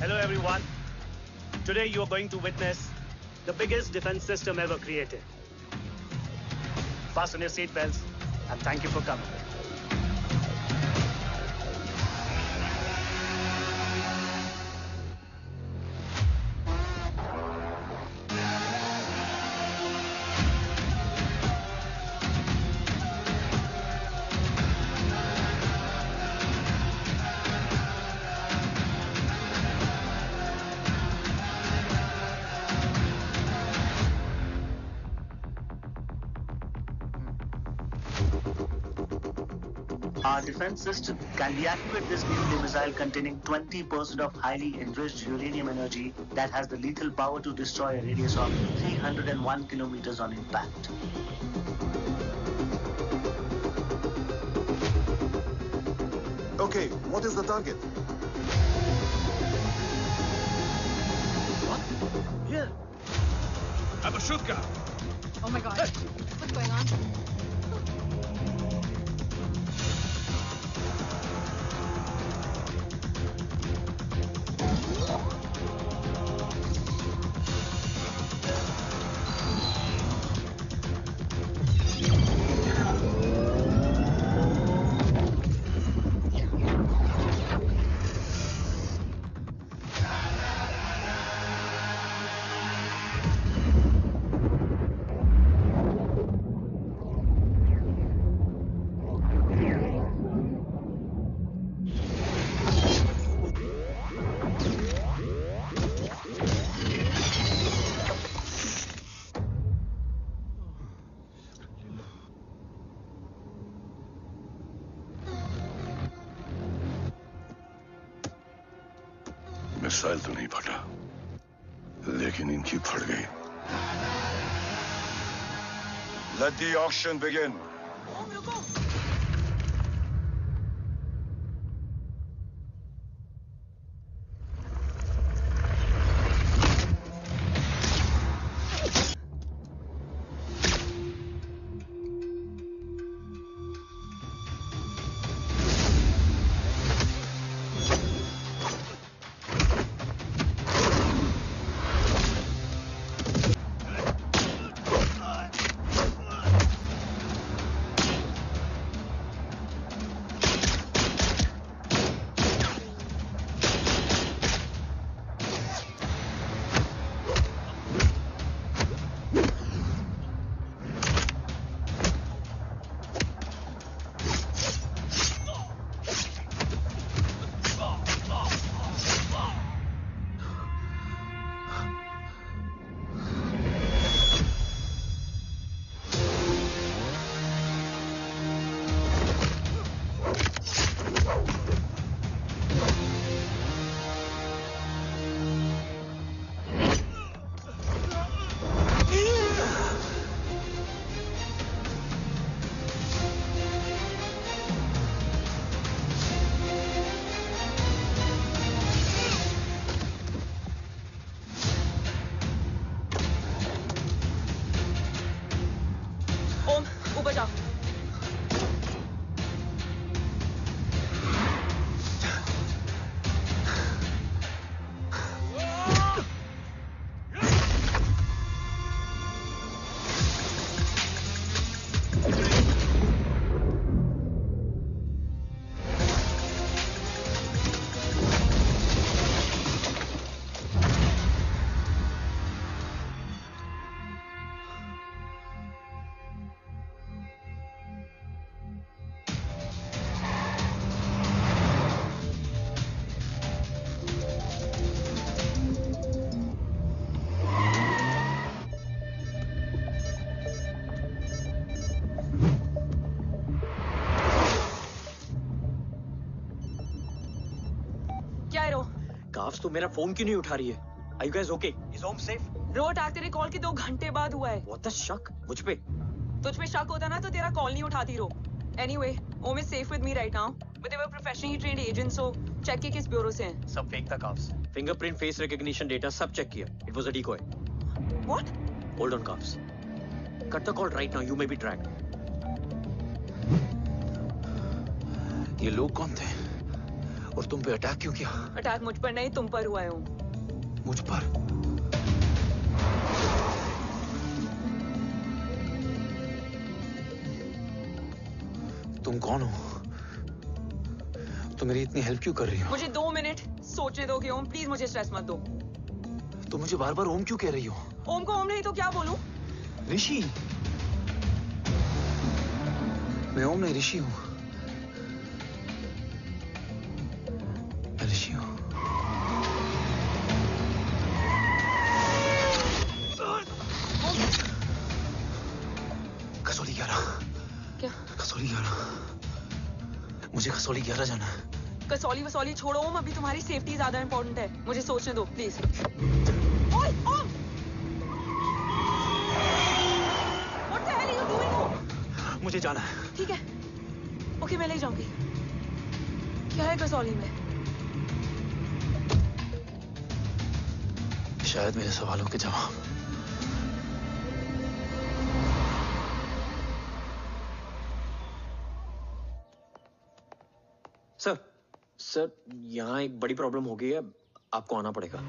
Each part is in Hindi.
Hello everyone. Today you are going to witness the biggest defense system ever created. Fasten your seatbelts and thank you for coming. Our defense system can deactivate this nuclear missile containing 20% of highly enriched uranium energy that has the lethal power to destroy a radius of 301 kilometers on impact. Okay, what is the target? What? Here. Abashuka! Oh my god. Hey. What's going on? Missile तो नहीं फटा, लेकिन इनकी फट गई। Let the auction begin. Carbs तो मेरा फोन क्यों नहीं उठा रही है? Are you guys okay? Is Om safe? रो अटैक तेरे कॉल के 2 घंटे बाद हुआ है। What the शक? मुझ पे? तुझ पे शक होता ना तो तेरा कॉल नहीं उठाती रो। Anyway, Om is safe with me right now. But they were professionally trained agents, so check के किस ब्यूरो से हैं? सब फेक था carbs. Fingerprint, face recognition data सब check किया. It was a decoy. What? Hold on, Kaps. Cut the call right now. You may be tracked. ये लोग कौन थे? और तुम पे अटैक क्यों किया? अटैक मुझ पर नहीं, तुम पर हुआ है ओम। मुझ पर? तुम कौन हो? तुम मेरी इतनी हेल्प क्यों कर रही हो? मुझे 2 मिनट सोचने दोगे ओम? प्लीज मुझे स्ट्रेस मत दो। तुम मुझे बार बार ओम क्यों कह रही हो? ओम को ओम नहीं तो क्या बोलूं? ऋषि। मैं ओम नहीं, ऋषि हूं। मैं ऋषि हूं। कसौली 11। क्या? कसौली 11। मुझे कसौली 11 जाना है। कसौली वसौली छोड़ो ओम, अभी तुम्हारी सेफ्टी ज्यादा इंपॉर्टेंट है। मुझे सोचने दो प्लीज। ओए ओम! What the hell are you doing, ओम? मुझे जाना है। ठीक है, ओके मैं ले जाऊंगी। क्या है कसौली में? शायद मेरे सवालों के जवाब। सर, यहाँ एक बड़ी प्रॉब्लम हो गई है, आपको आना पड़ेगा।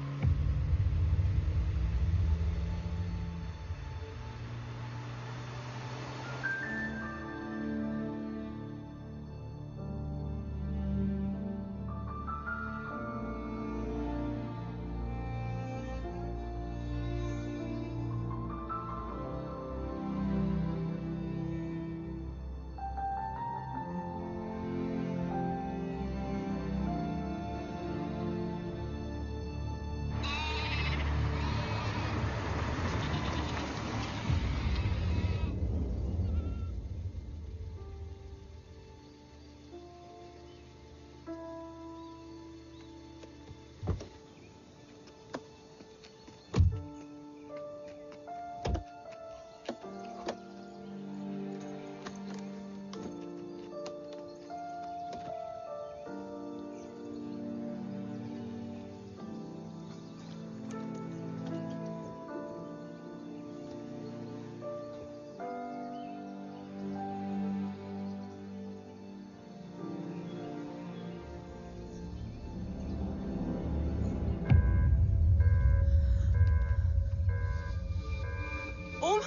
ओम!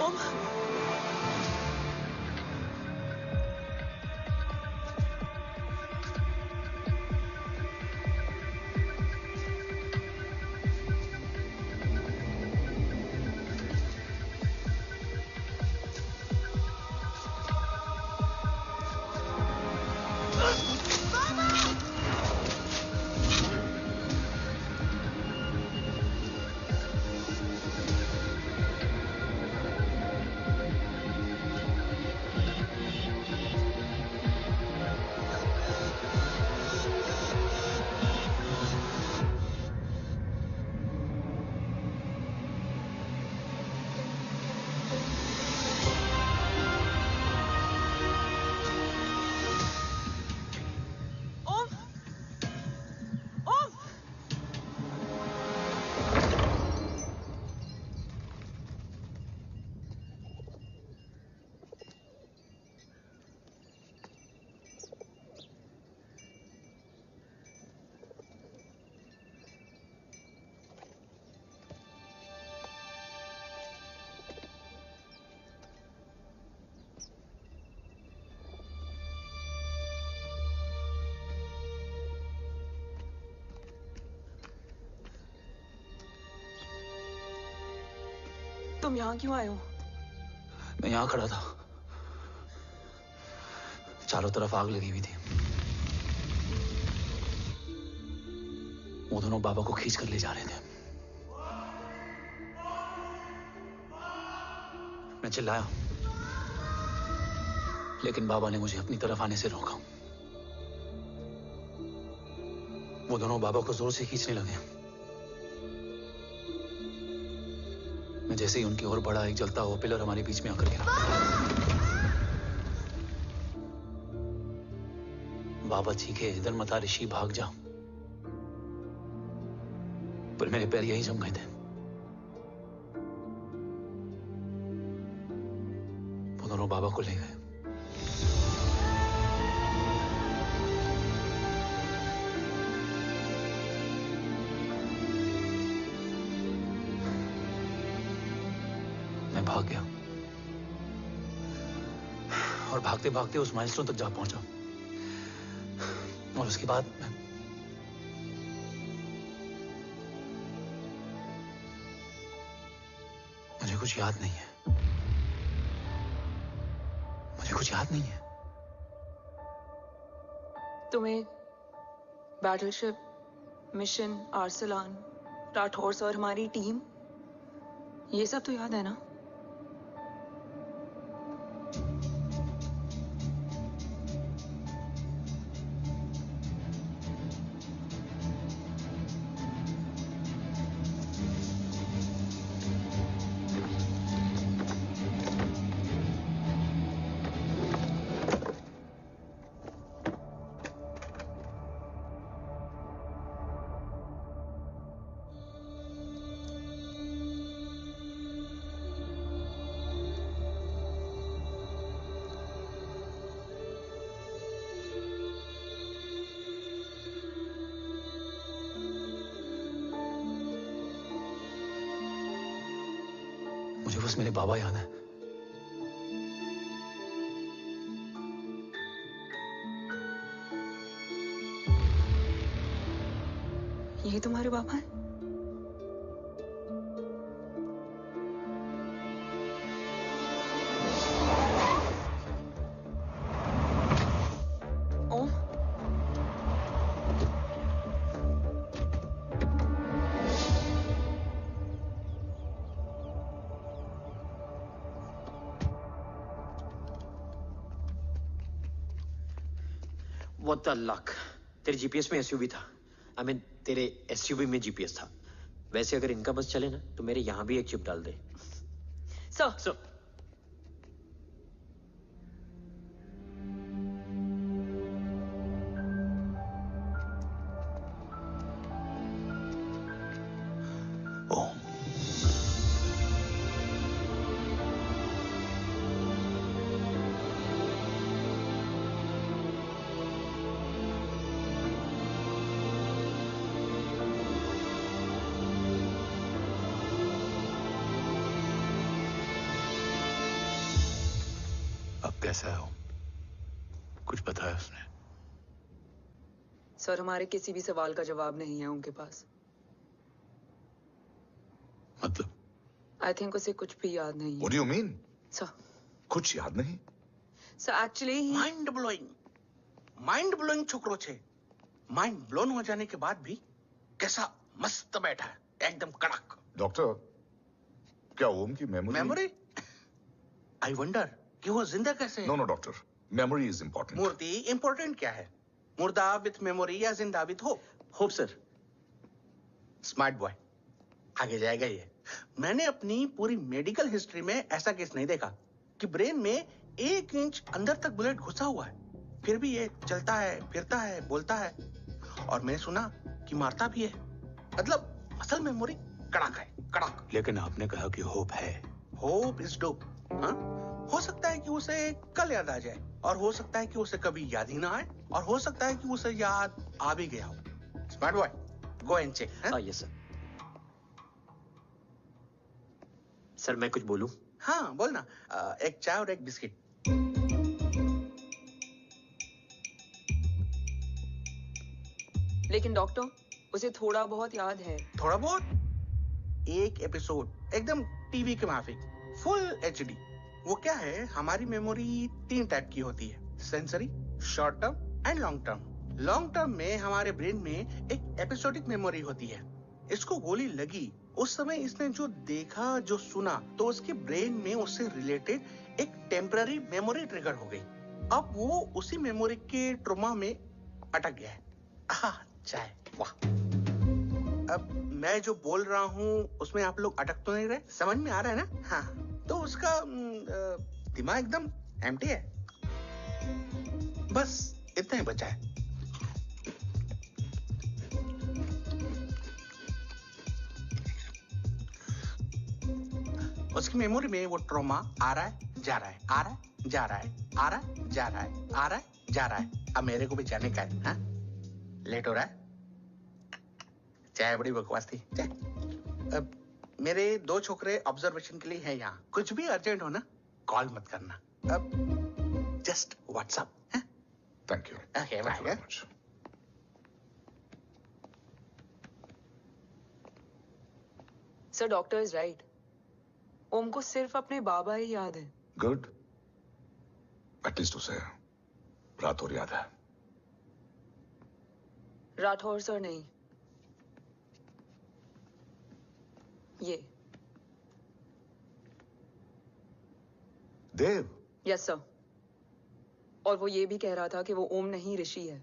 ओम! ओम! ओम! तुम यहाँ क्यों आए हो? मैं यहाँ खड़ा था, चारों तरफ आग लगी हुई थी। वो दोनों बाबा को खींच कर ले जा रहे थे। मैं चिल्लाया, लेकिन बाबा ने मुझे अपनी तरफ आने से रोका। वो दोनों बाबा को जोर से खींचने लगे। मैं जैसे ही उनकी ओर बढ़ा, एक जलता हुआ पिलर हमारे बीच में आकर गिरा। बाबा चीखे, इधर मत आ ऋषि, भाग जा। पर मेरे पैर यहीं जम गए थे। वो दोनों बाबा को ले गए। भाग गया और भागते भागते उस माइलस्टोन तक जा पहुंचा। और उसके बाद मुझे कुछ याद नहीं है। मुझे कुछ याद नहीं है। तुम्हें बैटलशिप, मिशन, आर्सलान, राठौर और हमारी टीम, ये सब तो याद है ना? मुझे बस मेरे बाबा याद है। ये तुम्हारे पापा हैं? ओम, What the luck? तेरे जीपीएस में एसयूवी था। आई मीन तेरे एसयूवी में जीपीएस था। वैसे अगर इनका बस चले ना तो मेरे यहां भी एक चिप डाल दे। सर। ओम, अब कैसा है ओम? कुछ बताया उसने? सर, हमारे किसी भी सवाल का जवाब नहीं है उनके पास। मतलब? आई थिंक उसे कुछ भी याद नहीं What है। do you mean? सर, कुछ याद नहीं? एक्चुअली माइंड ब्लोइंग छोकरो छे। माइंड ब्लोन हो जाने के बाद भी कैसा मस्त बैठा है, एकदम कड़क। डॉक्टर, क्या ओम की मेमोरी? आई वंडर कि वो जिंदा कैसे है? No no doctor, memory is important. मूर्ति इंपॉर्टेंट क्या है? मुर्दा विथ मेमोरी या जिंदा with hope? Hope sir. Smart boy, आगे जाएगा ये। मैंने अपनी पूरी मेडिकल हिस्ट्री में ऐसा केस नहीं देखा कि ब्रेन में 1 इंच अंदर तक बुलेट घुसा हुआ है, फिर भी ये चलता है, फिरता है, बोलता है, और मैंने सुना कि मारता भी है। मतलब असल मेमोरी कड़क है, कड़क। लेकिन आपने कहा कि होप है। Hope is dope. हाँ, हो सकता है कि उसे कल याद आ जाए, और हो सकता है कि उसे कभी याद ही ना आए, और हो सकता है कि उसे याद आ भी गया हो। Smart boy, go and check. Yes sir. Sir मैं कुछ बोलूं? हाँ बोल ना। एक चाय और एक बिस्किट। लेकिन डॉक्टर, उसे थोड़ा बहुत याद है। थोड़ा बहुत? एक एपिसोड एकदम टीवी के माफिक, फुल एचडी। वो क्या है, हमारी मेमोरी 3 टाइप की होती है, sensory, short term and long term. Long term में हमारे ब्रेन में एक एपिसोडिक मेमोरी होती है। इसको गोली लगी, उस समय इसने जो देखा, जो सुना, तो उसके ब्रेन में उससे रिलेटेड एक टेम्पररी मेमोरी ट्रिगर हो गई। अब वो उसी मेमोरी के ट्रॉमा में अटक गया है। चाय, वाह। अब मैं जो बोल रहा हूँ उसमें आप लोग अटक तो नहीं रहे? समझ में आ रहा है ना? हाँ, तो उसका दिमाग एकदम एम्प्टी है। बस इतना ही बचा है। उसकी मेमोरी में वो ट्रॉमा आ रहा है, जा रहा है, आ रहा है, जा रहा है, आ रहा है, जा रहा है, आ रहा है, जा रहा है। अब मेरे को भी जाने का है। हाँ, लेट हो रहा है। चाय बड़ी बकवास थी। चाय। अब मेरे 2 छोकरे ऑब्जर्वेशन के लिए हैं यहाँ। कुछ भी अर्जेंट हो ना, कॉल मत करना। अब just WhatsApp. Thank you. Okay, Thank you very bye. much. Sir doctor is right. Om को सिर्फ अपने बाबा ही याद है। गुड। एटलीस्ट उसे राठौर याद है। राठौर सर नहीं, ये। देव। Yes sir. और वो ये भी कह रहा था कि वो ओम नहीं ऋषि है।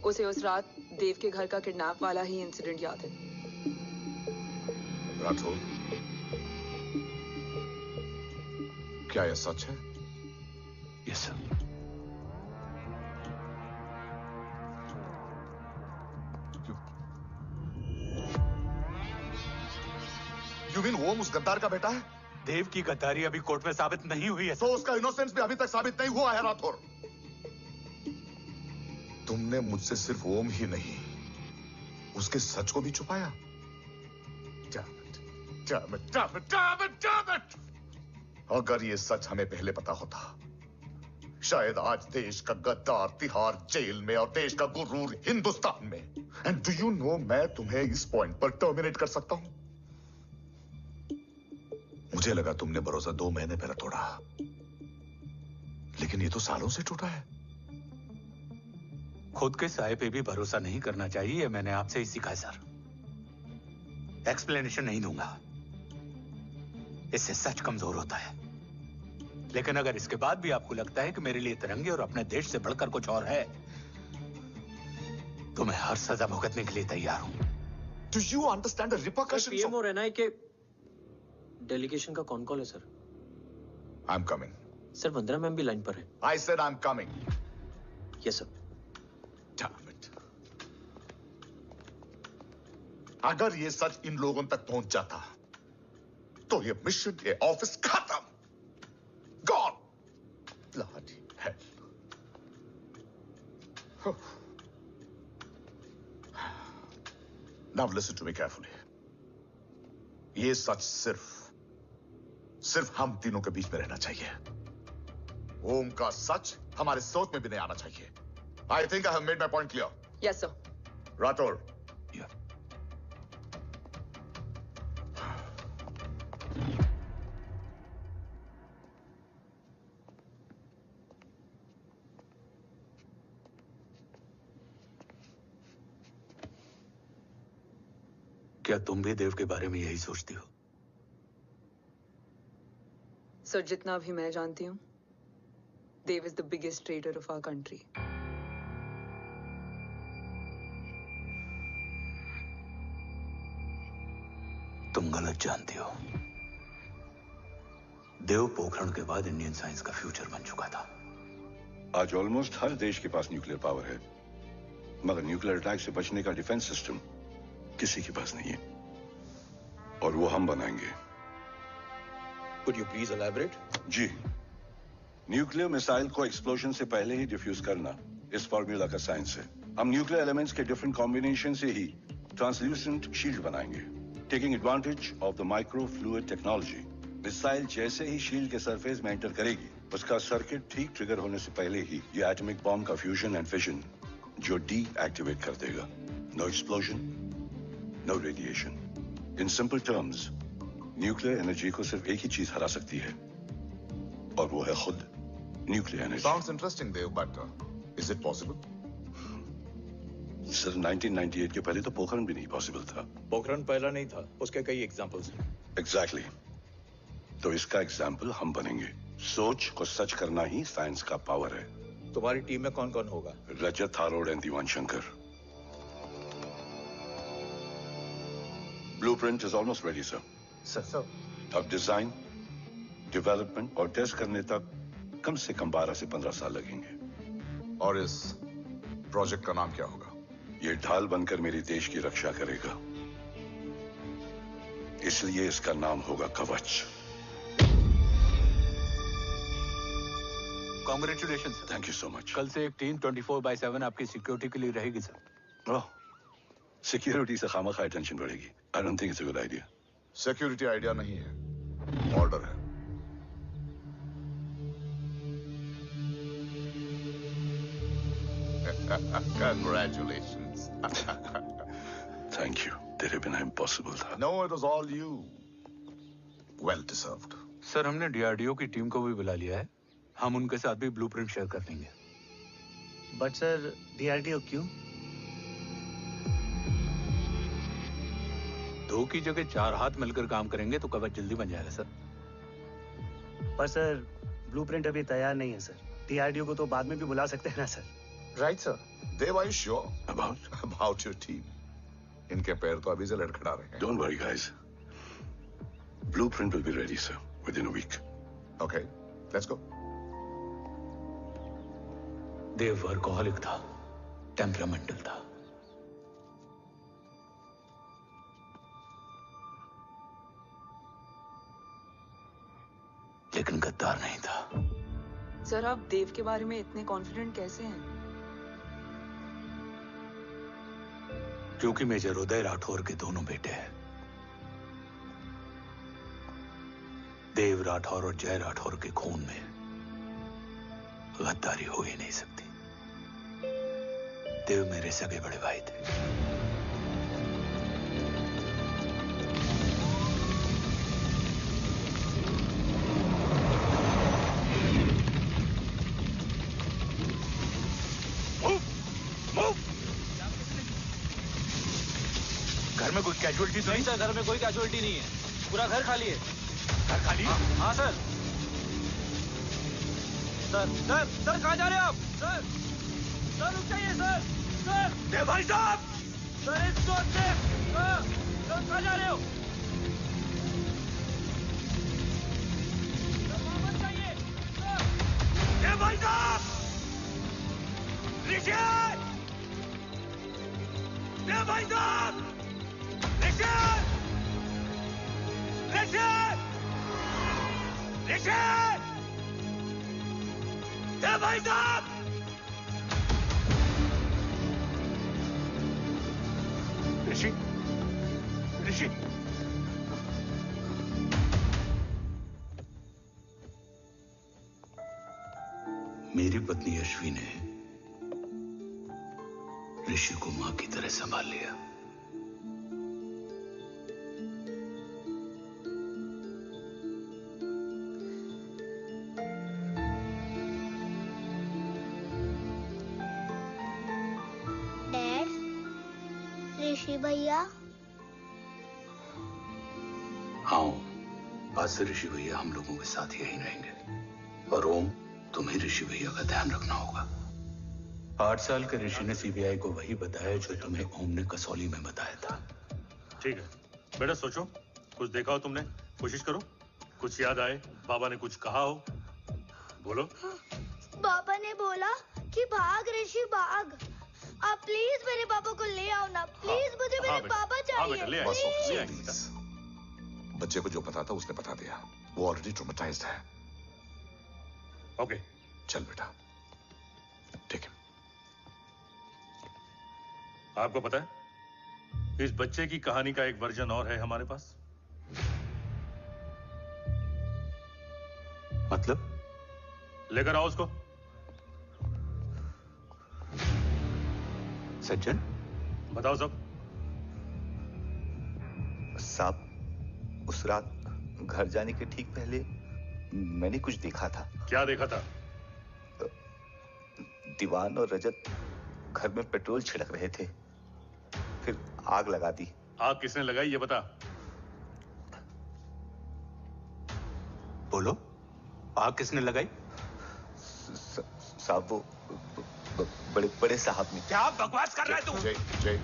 उसे उस रात देव के घर का किडनैप वाला ही इंसिडेंट याद है। राठौर, क्या यह सच है? Yes sir. यू मीन ओम उस गद्दार का बेटा है? देव की गद्दारी अभी कोर्ट में साबित नहीं हुई है। तो उसका इनोसेंस भी अभी तक साबित नहीं हुआ है राठौर। तुमने मुझसे सिर्फ ओम ही नहीं, उसके सच को भी छुपाया। Damn it! अगर ये सच हमें पहले पता होता, शायद आज देश का गद्दार तिहाड़ जेल में और देश का गुरूर हिंदुस्तान में। एंड डू यू नो, मैं तुम्हें इस पॉइंट पर टर्मिनेट कर सकता हूं। मुझे लगा तुमने भरोसा 2 महीने पहले तोड़ा, लेकिन ये तो सालों से टूटा है। खुद के साय पे भी भरोसा नहीं करना चाहिए, मैंने आपसे ही सीखा है सर। एक्सप्लेनेशन नहीं दूंगा, इससे सच कमजोर होता है। लेकिन अगर इसके बाद भी आपको लगता है कि मेरे लिए तिरंगे और अपने देश से बढ़कर कुछ और है, तो मैं हर सजा भुगतने के लिए तैयार हूं। Do you understand the repercussions PM of... और एनआई के डेलीगेशन का कौन कॉल है sir? I'm coming. Sir Vandana ma'am भी लाइन पर है। I said I'm coming. Yes sir. Damn it. अगर ये सच इन लोगों तक पहुंच जाता, तो ये मिशन, ये ऑफिस खत्म। Gone. Bloody hell. Now listen to me carefully. ये सच सिर्फ हम तीनों के बीच में रहना चाहिए। ओम का सच हमारे सोच में भी नहीं आना चाहिए। I think I have made my point clear. Yes sir. Rathore. क्या तुम भी देव के बारे में यही सोचती हो? सर जितना भी मैं जानती हूँ, Dev is the biggest trader of our country. तुम गलत जानती हो। देव पोखरण के बाद इंडियन साइंस का फ्यूचर बन चुका था। आज ऑलमोस्ट हर देश के पास न्यूक्लियर पावर है, मगर न्यूक्लियर अटैक से बचने का डिफेंस सिस्टम किसी के पास नहीं है, और वो हम बनाएंगे। Could you please elaborate? जी, न्यूक्लियर मिसाइल को एक्सप्लोजन से पहले ही डिफ्यूज करना इस फॉर्मूला का साइंस है। हम न्यूक्लियर एलिमेंट्स के डिफरेंट कॉम्बिनेशन से ही ट्रांसल्यूसेंट शील्ड बनाएंगे, taking advantage of the micro fluid technology. Missile जैसे ही शील्ड के सरफेस में एंटर करेगी, उसका सर्किट ठीक ट्रिगर होने से पहले ही ये एटॉमिक बॉम्ब का फ्यूजन एंड फिशन जो डीएक्टिवेट कर देगा। No explosion, no radiation. In simple terms, nuclear energy को सिर्फ एक ही चीज हरा सकती है, और वो है खुद nuclear energy. Sounds interesting, Dev, but is it possible? Sir 1998 के पहले तो पोखरण भी नहीं पॉसिबल था। पोखरण पहला नहीं था, उसके कई एग्जांपल्स हैं। एग्जैक्टली। तो इसका एग्जाम्पल हम बनेंगे। सोच को सच करना ही साइंस का पावर है। तुम्हारी टीम में कौन कौन होगा? Rajat Tharod and Diwan Shankar. Blueprint is almost ready sir. Sir अब डिजाइन, डेवलपमेंट और टेस्ट करने तक कम से कम 12 से 15 साल लगेंगे। और इस प्रोजेक्ट का नाम क्या होगा? ये ढाल बनकर मेरे देश की रक्षा करेगा, इसलिए इसका नाम होगा कवच। Congratulation sir. Thank you so much. कल से एक टीम 24/7 आपकी सिक्योरिटी के लिए रहेगी सर। ओह, सिक्योरिटी से खामखा टेंशन बढ़ेगी। I don't think it's a good idea. Security idea नहीं है, ऑर्डर है। Congratulations. थैंक यू, तेरे बिना इम्पॉसिबल था। No, it was all you. Well deserved. Sir, हमने डीआरडीओ की टीम को भी बुला लिया है। हम उनके साथ भी ब्लूप्रिंट शेयर कर देंगे। बट सर, डीआरडीओ क्यों? 2 की जगह 4 हाथ मिलकर काम करेंगे तो कवच जल्दी बन जाएगा सर। पर सर, ब्लूप्रिंट अभी तैयार नहीं है सर। डीआरडीओ को तो बाद में भी बुला सकते हैं ना sir. Right sir. Dev, are you sure about your team? इनके पैर तो अभी से लड़खड़ा रहे हैं। Don't worry, guys. Blueprint will be ready, sir, within a week. Okay, let's go. Dev workaholic था, टेम्परामेंटल था। लेकिन गद्दार नहीं था। सर, आप देव के बारे में इतने कॉन्फिडेंट कैसे हैं? क्योंकि मेजर उदय राठौर के दोनों बेटे हैं। देव राठौर और जय राठौर के खून में गद्दारी हो ही नहीं सकती। देव मेरे सगे बड़े भाई थे। घर में कोई कैजुअलिटी तो नहीं? सर, घर में कोई कैजुअलिटी नहीं है। पूरा घर खाली है। घर खाली? हाँ सर। सर कहाँ जा रहे हैं आप? सर रुक जाइए सर। देव भाई साहब! सर कहाँ जा रहे हो? सर वापस जाइए। देव भाई साहब! ऋषि! देव भाई साहब! ऋषि! देव भाई साहब! ऋषि! मेरी पत्नी अश्वी ने ऋषि को मां की तरह संभाल लिया। ऋषि भैया? हाँ, आज से ऋषि भैया हम लोगों के साथ यहीं रहेंगे। और ओम, तुम्हें ऋषि भैया का ध्यान रखना होगा। 8 साल के ऋषि ने सीबीआई को वही बताया जो तुम्हें ओम ने कसौली में बताया था। ठीक है बेटा, सोचो, कुछ देखा हो तुमने, कोशिश करो, कुछ याद आए, बाबा ने कुछ कहा हो, बोलो। बाबा ने बोला कि भाग ऋषि भाग। आप प्लीज मेरे पापा को ले आओ ना, प्लीज। मुझे मेरे पापा चाहिए। प्लीज। बच्चे को जो पता था उसने बता दिया। वो ऑलरेडी ट्रॉमेटाइज्ड है। ओके, चल बेटा, ठीक है। आपको पता है, इस बच्चे की कहानी का एक वर्जन और है हमारे पास। मतलब? लेकर आओ उसको। सज्जन, बताओ सब। साहब, उस रात घर जाने के ठीक पहले मैंने कुछ देखा था। क्या देखा था? दीवान और रजत घर में पेट्रोल छिड़क रहे थे, फिर आग लगा दी। आग किसने लगाई ये बता। बोलो, आग किसने लगाई? साहब, वो बड़े साहब ने। क्या बकवास कर रहा है तू? जय,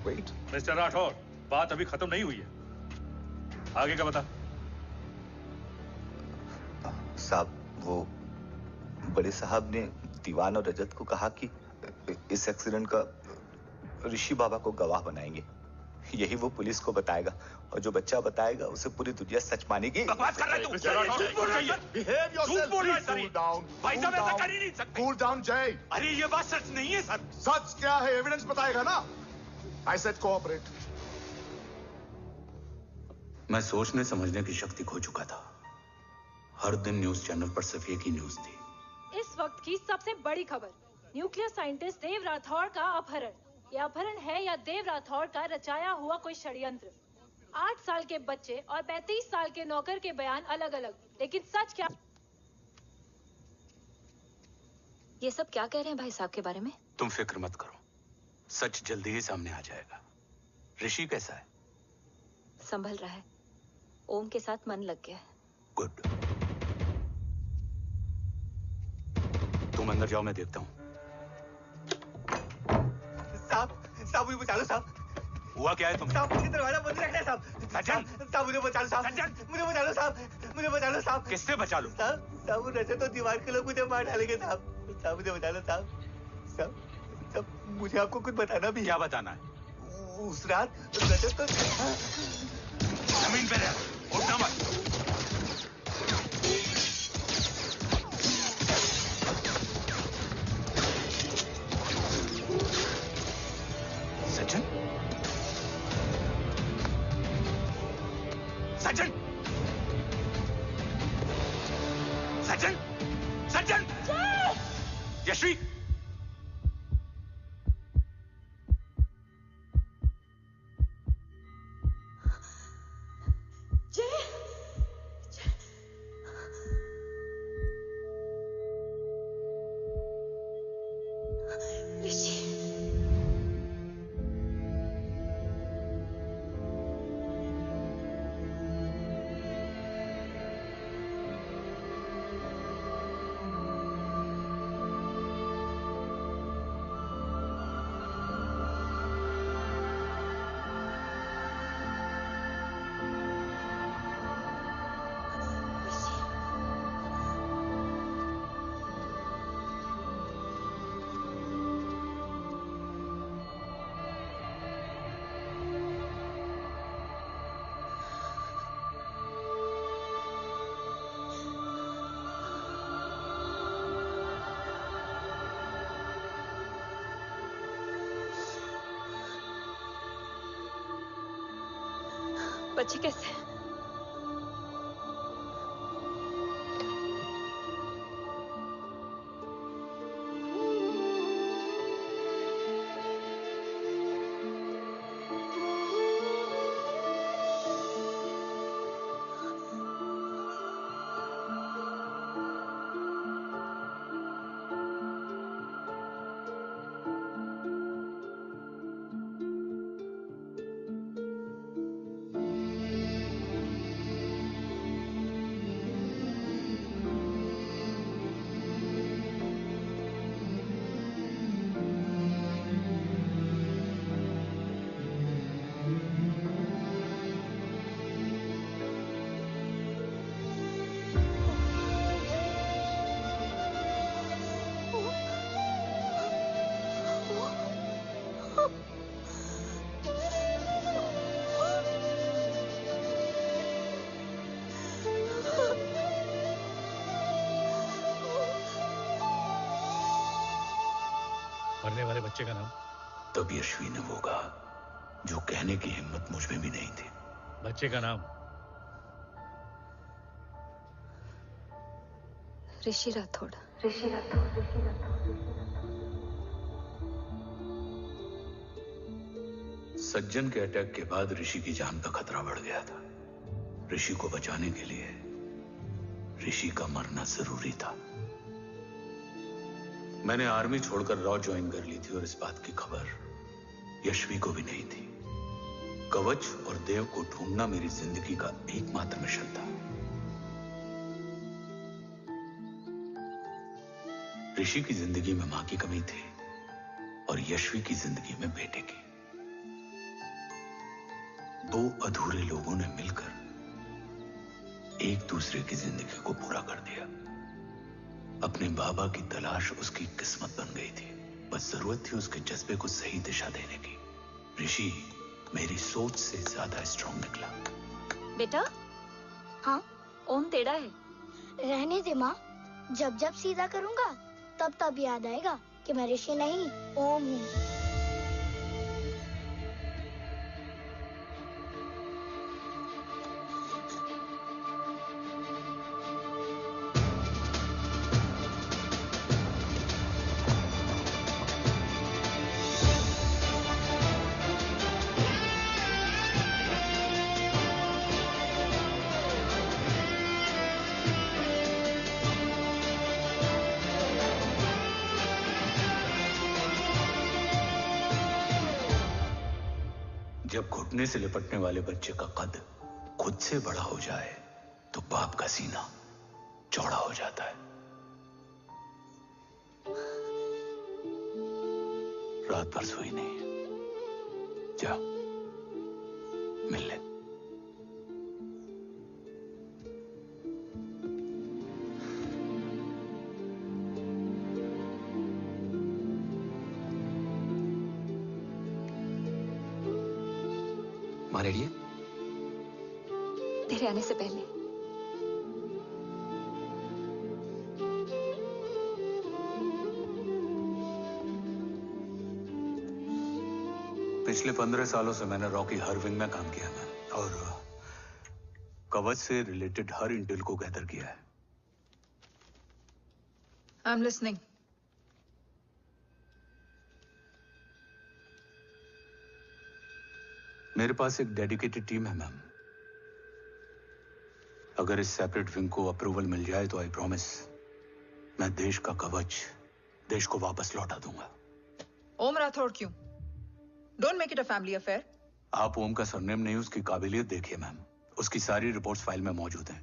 वेट। मिस्टर राठौर, बात अभी खत्म नहीं हुई है, आगे का बता। साहब, वो बड़े साहब ने दीवान और रजत को कहा कि इस एक्सीडेंट का ऋषि बाबा को गवाह बनाएंगे। यही वो पुलिस को बताएगा, और जो बच्चा बताएगा उसे पूरी दुनिया सच मानेगी। बकवास कर रहा है तू? झूठ बोल रही है। Behave yourself. झूठ बोल रहा है सर। Cool down. भाई साहब, ऐसा कर ही नहीं सकते। Cool down, जय। अरे ये बात सच नहीं है सर। सच क्या है? एविडेंस बताएगा ना। I said cooperate. मैं सोचने समझने की शक्ति खो चुका था। हर दिन न्यूज चैनल पर सिर्फ एक ही न्यूज थी। इस वक्त की सबसे बड़ी खबर, न्यूक्लियर साइंटिस्ट देव राठौड़ का अपहरण। यह अपहरण है या देव राठौड़ का रचाया हुआ कोई षड्यंत्र। 8 साल के बच्चे और 35 साल के नौकर के बयान अलग अलग, लेकिन सच क्या? ये सब क्या कह रहे हैं भाई साहब के बारे में? तुम फिक्र मत करो, सच जल्दी ही सामने आ जाएगा। ऋषि कैसा है? संभल रहा है। ओम के साथ मन लग गया है। गुड। तुम अंदर जाओ, मैं देखता हूँ। साहब मुझे बचा लो साहब। हुआ क्या है तुम्हें? साहब मुझे दरवाजा बंद रखना है साहब। सज्जन, साहब मुझे बचा लो साहब। मुझे बचा लो साहब। मुझे बचा लो साहब। किससे बचा लो? साहब वो रजत तो दीवार के लोग मुझे मार डालेंगे साहब। साहब मुझे बचा लो साहब। साहब मुझे आपको कुछ बताना भी। क्या बताना है? उस रात रजत तो जमीन पे रह, उठना मत। सज्जन, सज्जन, सज्जन, सज्जन, यश्वी, बच्चे कैसे? मरने वाले बच्चे का नाम? तब यश्वी ने वो कहा जो कहने की हिम्मत मुझ में भी नहीं थी। बच्चे का नाम? ऋषि राठौड़। सज्जन के अटैक के बाद ऋषि की जान का खतरा बढ़ गया था। ऋषि को बचाने के लिए ऋषि का मरना जरूरी था। मैंने आर्मी छोड़कर रॉ ज्वाइन कर ली थी और इस बात की खबर यश्वी को भी नहीं थी। कवच और देव को ढूंढना मेरी जिंदगी का एकमात्र मिशन था। ऋषि की जिंदगी में मां की कमी थी और यश्वी की जिंदगी में बेटे की। दो अधूरे लोगों ने मिलकर एक दूसरे की जिंदगी को पूरा कर दिया। अपने बाबा की तलाश उसकी किस्मत बन गई थी, बस जरूरत थी उसके जज्बे को सही दिशा देने की। ऋषि मेरी सोच से ज्यादा स्ट्रांग निकला। बेटा, हाँ ओम टेढ़ा है। रहने दे माँ, जब जब सीधा करूँगा तब तब याद आएगा कि मैं ऋषि नहीं ओम हूँ। जब घुटने से लिपटने वाले बच्चे का कद खुद से बड़ा हो जाए तो बाप का सीना चौड़ा हो जाता है। रात भर सोई नहीं, जा मिल ले। माँ रेडी है? तेरे आने से पहले। पिछले 15 सालों से मैंने रॉकी हर विंग में काम किया है और कवच से रिलेटेड हर इंटेल को गैदर किया है। I am listening. मेरे पास एक डेडिकेटेड टीम है मैम। अगर इस सेपरेट विंग को अप्रूवल मिल जाए तो आई प्रॉमिस मैं देश का कवच देश को वापस लौटा दूंगा। ओम राठौड़ क्यों? Don't make it a family affair. आप ओम का सरनेम नहीं, उसकी काबिलियत देखिए मैम। उसकी सारी रिपोर्ट्स फाइल में मौजूद हैं।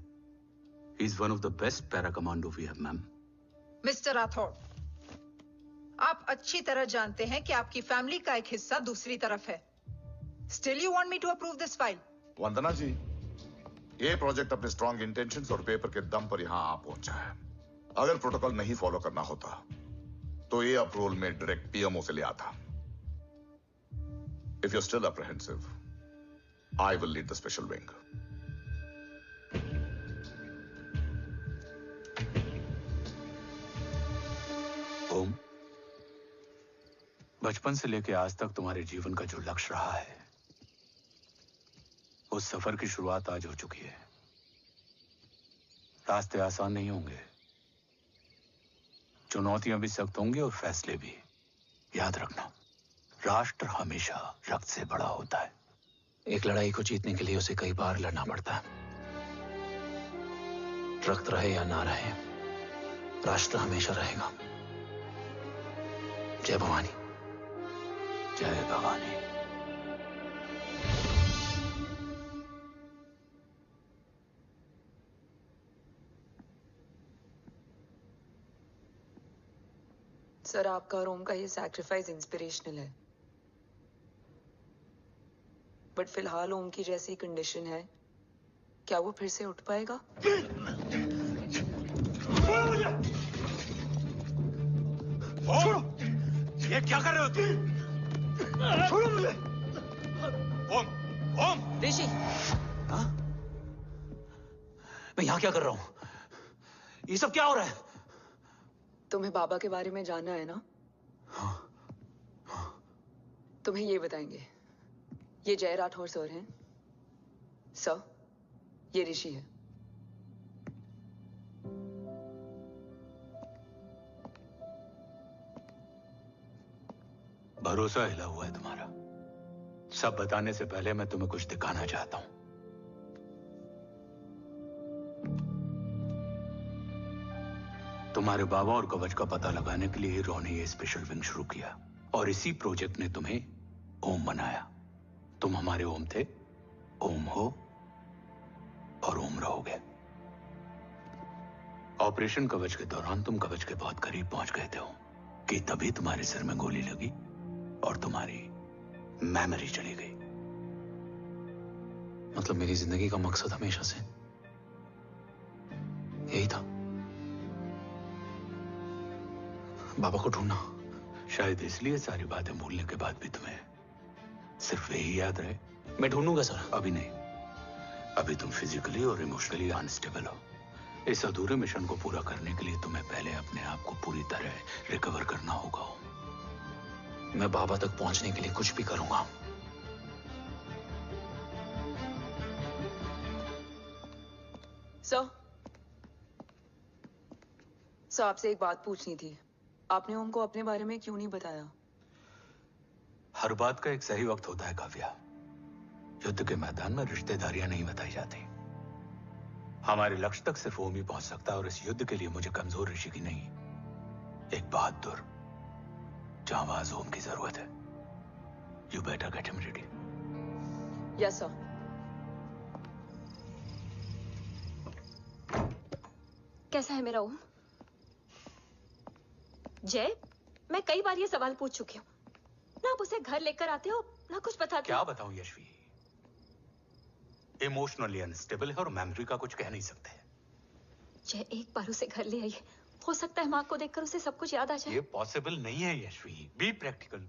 He is one of the best para commando we have ma'am. Mister Rathore, आप अच्छी तरह जानते हैं कि आपकी फैमिली का एक हिस्सा दूसरी तरफ है। Still you want me to approve this file? वंदना जी, ये प्रोजेक्ट अपने स्ट्रॉन्ग इंटेंशंस और पेपर के दम पर यहां आ पहुंचा है। अगर प्रोटोकॉल नहीं फॉलो करना होता तो ये अप्रूवल में डायरेक्ट पीएमओ से ले आता। If you're still apprehensive, I will lead the special wing. ओम, बचपन से लेकर आज तक तुम्हारे जीवन का जो लक्ष्य रहा है, उस सफर की शुरुआत आज हो चुकी है। रास्ते आसान नहीं होंगे, चुनौतियां भी सख्त होंगी और फैसले भी। याद रखना, राष्ट्र हमेशा रक्त से बड़ा होता है। एक लड़ाई को जीतने के लिए उसे कई बार लड़ना पड़ता है। रक्त रहे या ना रहे, राष्ट्र हमेशा रहेगा। जय भवानी। जय भवानी। सर, आपका और ओम का ये सैक्रिफाइस इंस्पिरेशनल है, बट फिलहाल ओम की जैसी कंडीशन है, क्या वो फिर से उठ पाएगा? छोड़ो! ये क्या कर रहे हो तुम? छोड़ो मुझे! ओम! ओम! ऋषि! हाँ? मैं यहाँ क्या कर रहा हूँ? ये सब क्या हो रहा है? तुम्हें बाबा के बारे में जानना है ना? तुम्हें ये बताएंगे। ये जय राठौर सर हैं। सर, ये ऋषि है। भरोसा हिला हुआ है तुम्हारा। सब बताने से पहले मैं तुम्हें कुछ दिखाना चाहता हूं। तुम्हारे बाबा और कवच का पता लगाने के लिए रॉ ने ये स्पेशल विंग शुरू किया और इसी प्रोजेक्ट ने तुम्हें ओम बनाया। तुम हमारे ओम थे, ओम हो और ओम रहोगे। ऑपरेशन कवच के दौरान तुम कवच के बहुत करीब पहुंच गए थे कि तभी तुम्हारे सिर में गोली लगी और तुम्हारी मेमोरी चली गई। मतलब मेरी जिंदगी का मकसद हमेशा से यही था, बाबा को ढूंढना। शायद इसलिए सारी बातें भूलने के बाद भी तुम्हें सिर्फ यही याद रहे। मैं ढूंढूंगा सर। अभी नहीं, अभी तुम फिजिकली और इमोशनली अनस्टेबल हो। इस अधूरे मिशन को पूरा करने के लिए तुम्हें पहले अपने आप को पूरी तरह रिकवर करना होगा। मैं बाबा तक पहुंचने के लिए कुछ भी करूंगा। सर, आपसे एक बात पूछनी थी। आपने ओम को अपने बारे में क्यों नहीं बताया? हर बात का एक सही वक्त होता है काव्या। युद्ध के मैदान में रिश्तेदारियां नहीं बताई जाती। हमारे लक्ष्य तक सिर्फ ओम ही पहुंच सकता है और इस युद्ध के लिए मुझे कमजोर ऋषि की नहीं, एक बहादुर जांबाज ओम की जरूरत है। You better get him ready. Yes sir. कैसा है मेरा ओम? जय, मैं कई बार ये सवाल पूछ चुकी हूँ। ना आप उसे घर लेकर आते हो, ना कुछ बताते क्या हो। बताऊं यशवी, इमोशनली अनस्टेबल है और मेमोरी का कुछ कह नहीं सकते। जय, एक बार उसे घर ले आइए, हो सकता है माँ को देखकर उसे सब कुछ याद आ जाए। ये पॉसिबल नहीं है यशवी, बी प्रैक्टिकल।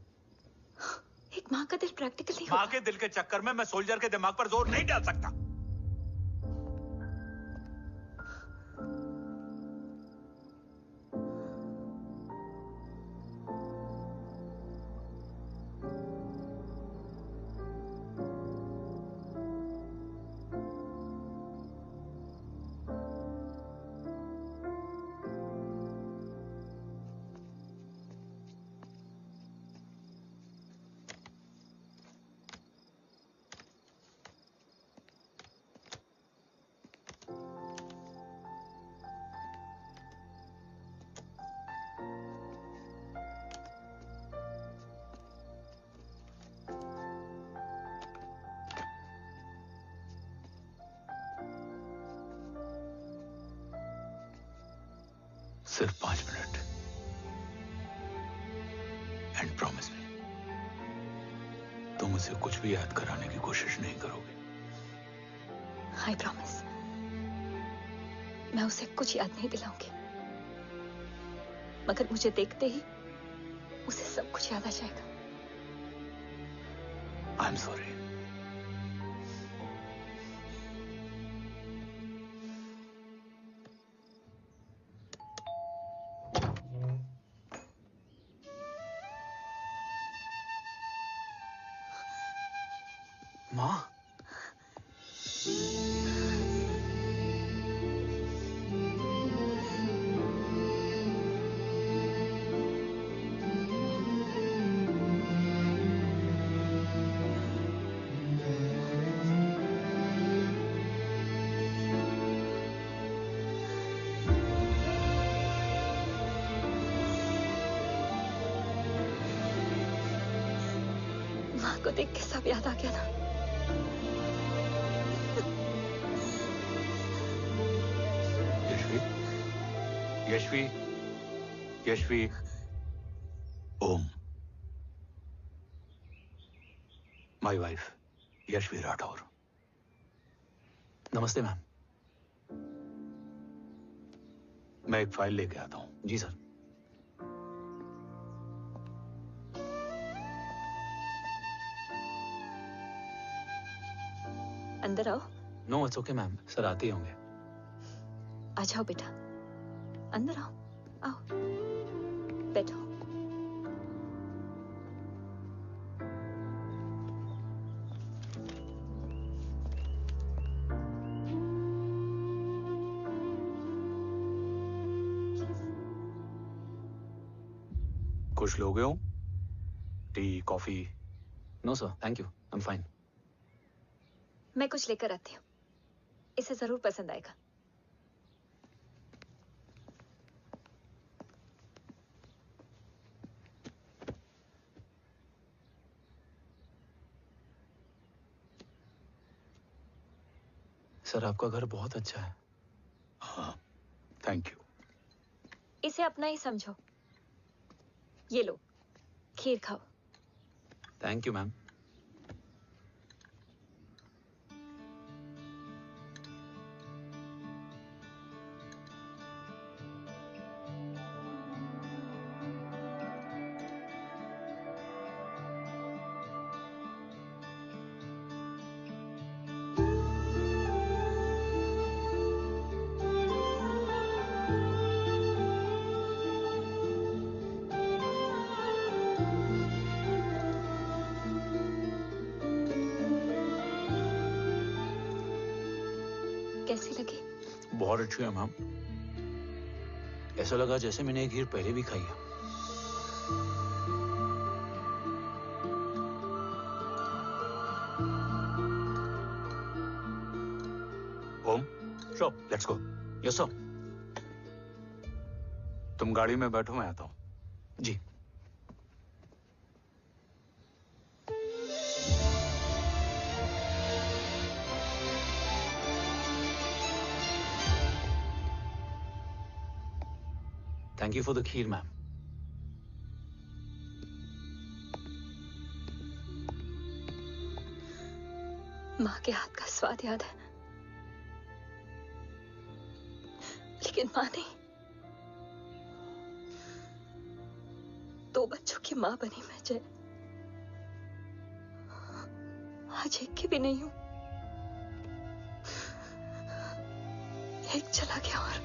एक माँ का दिल प्रैक्टिकल नहीं माँ के दिल के चक्कर में मैं सोल्जर के दिमाग पर जोर नहीं डाल सकता। सिर्फ 5 मिनट एंड प्रॉमिस मी, तुम उसे कुछ भी याद कराने की कोशिश नहीं करोगे। आई प्रॉमिस, मैं उसे कुछ याद नहीं दिलाऊंगी, मगर मुझे देखते ही उसे सब कुछ याद आ जाएगा। I am sorry. माँ, माँ को देख के सब याद आ गया ना। Yashvi, Yashvi, Om, my wife Yashvi Rathore. नमस्ते मैम। मैं एक फाइल लेके आता हूं। जी सर। अंदर आओ। No it's okay ma'am, sir आते ही होंगे। आ जाओ बेटा, अंदर आओ, आओ बैठो। कुछ लोगे हो? Tea, coffee? No sir, thank you, I am fine. मैं कुछ लेकर आती हूँ, इसे जरूर पसंद आएगा। सर आपका घर बहुत अच्छा है। हाँ, थैंक यू। इसे अपना ही समझो। ये लो, खीर खाओ। Thank you ma'am. कैसी लगी? बहुत अच्छी है मैम। ऐसा लगा जैसे मैंने एक खीर पहले भी खाई है। Om, sure, let's go. Yes sir. तुम गाड़ी में बैठो, मैं आता हूं। जी। Thank you for the kheer, ma'am. माँ के हाथ का स्वाद याद है, लेकिन माँ नहीं। 2 बच्चों की माँ बनी मैं जय, आज एक की भी नहीं हूं। एक चला गया और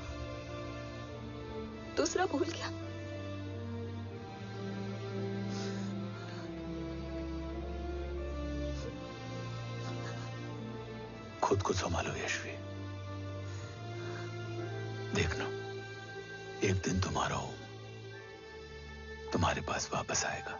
दूसरा भूल गया। खुद को संभालो यशवी। देखना, एक दिन तुम्हारा हो तुम्हारे पास वापस आएगा।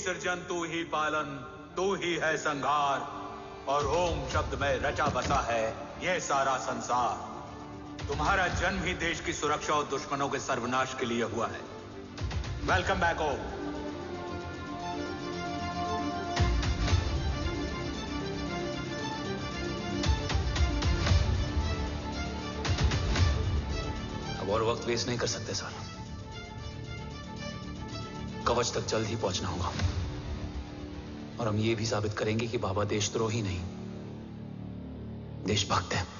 सृजन तू ही पालन, तू ही है संहार, और ओम शब्द में रचा बसा है ये सारा संसार। तुम्हारा जन्म ही देश की सुरक्षा और दुश्मनों के सर्वनाश के लिए हुआ है। वेलकम बैक ओम। अब और वक्त वेस्ट नहीं कर सकते सर। कवच तक जल्द ही पहुंचना होगा और हम ये भी साबित करेंगे कि बाबा देशद्रोही नहीं, देशभक्त है।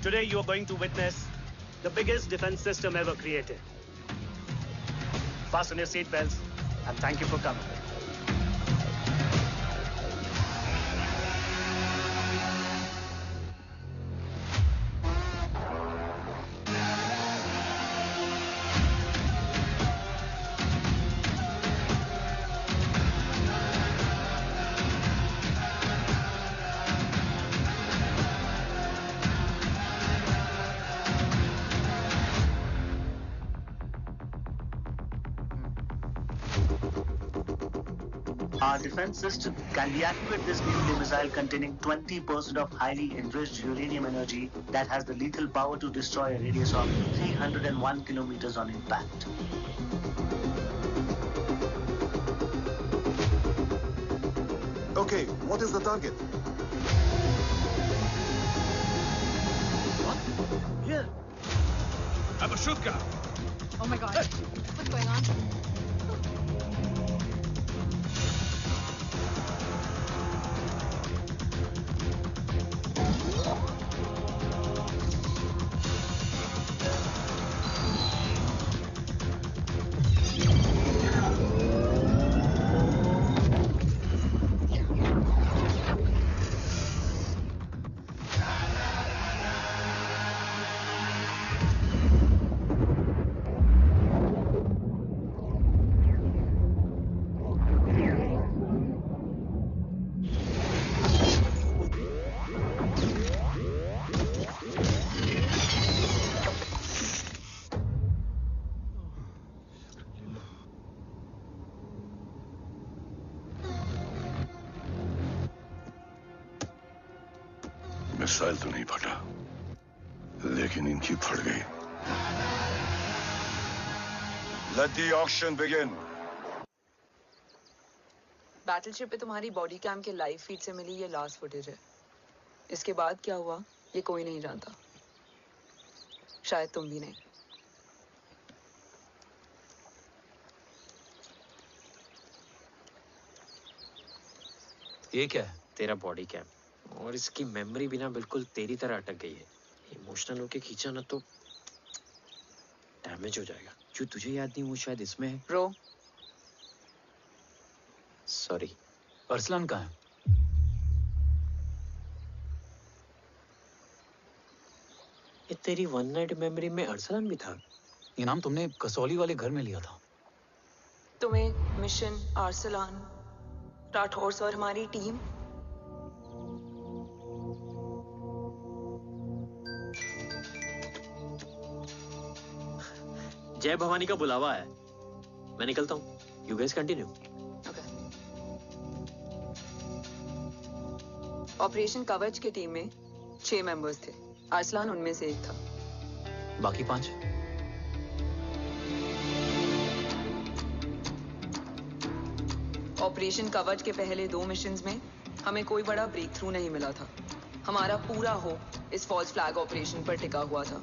Today you are going to witness the biggest defense system ever created. Fasten your seatbelts and thank you for coming. Our defense system can deactivate this nuclear missile containing 20% of highly enriched uranium energy that has the lethal power to destroy a radius of 301 kilometers on impact. Okay, what is the target? What? Here. I'm a shooter. Oh my god. Hey. What's going on? Missile तो नहीं फटा, लेकिन इनकी फट गई। Let the auction begin. Battleship पे तुम्हारी बॉडी कैम के लाइव फीड से मिली ये लास्ट फुटेज है। इसके बाद क्या हुआ ये कोई नहीं जानता, शायद तुम भी नहीं। ये क्या है? तेरा बॉडी कैम, और इसकी मेमोरी भी ना बिल्कुल तेरी तरह अटक गई है। इमोशनल होके खींचा ना तो डैमेज हो जाएगा। जो तुझे याद नहीं वो शायद इसमें है। रो सॉरी। अरसलान कहाँ है? ये तेरी वन नाइट मेमोरी में अरसलान भी था? ये नाम तुमने कसौली वाले घर में लिया था। तुम्हें मिशन, अरसलान, राठौर और हमारी टीम। जय भवानी का बुलावा है, मैं निकलता हूँ। You guys continue. ऑपरेशन कवच की टीम में 6 मेंबर्स थे, अरसलान उनमें से एक था। बाकी 5? ऑपरेशन कवच के पहले 2 मिशंस में हमें कोई बड़ा ब्रेक थ्रू नहीं मिला था। हमारा पूरा होप इस फॉल्स फ्लैग ऑपरेशन पर टिका हुआ था।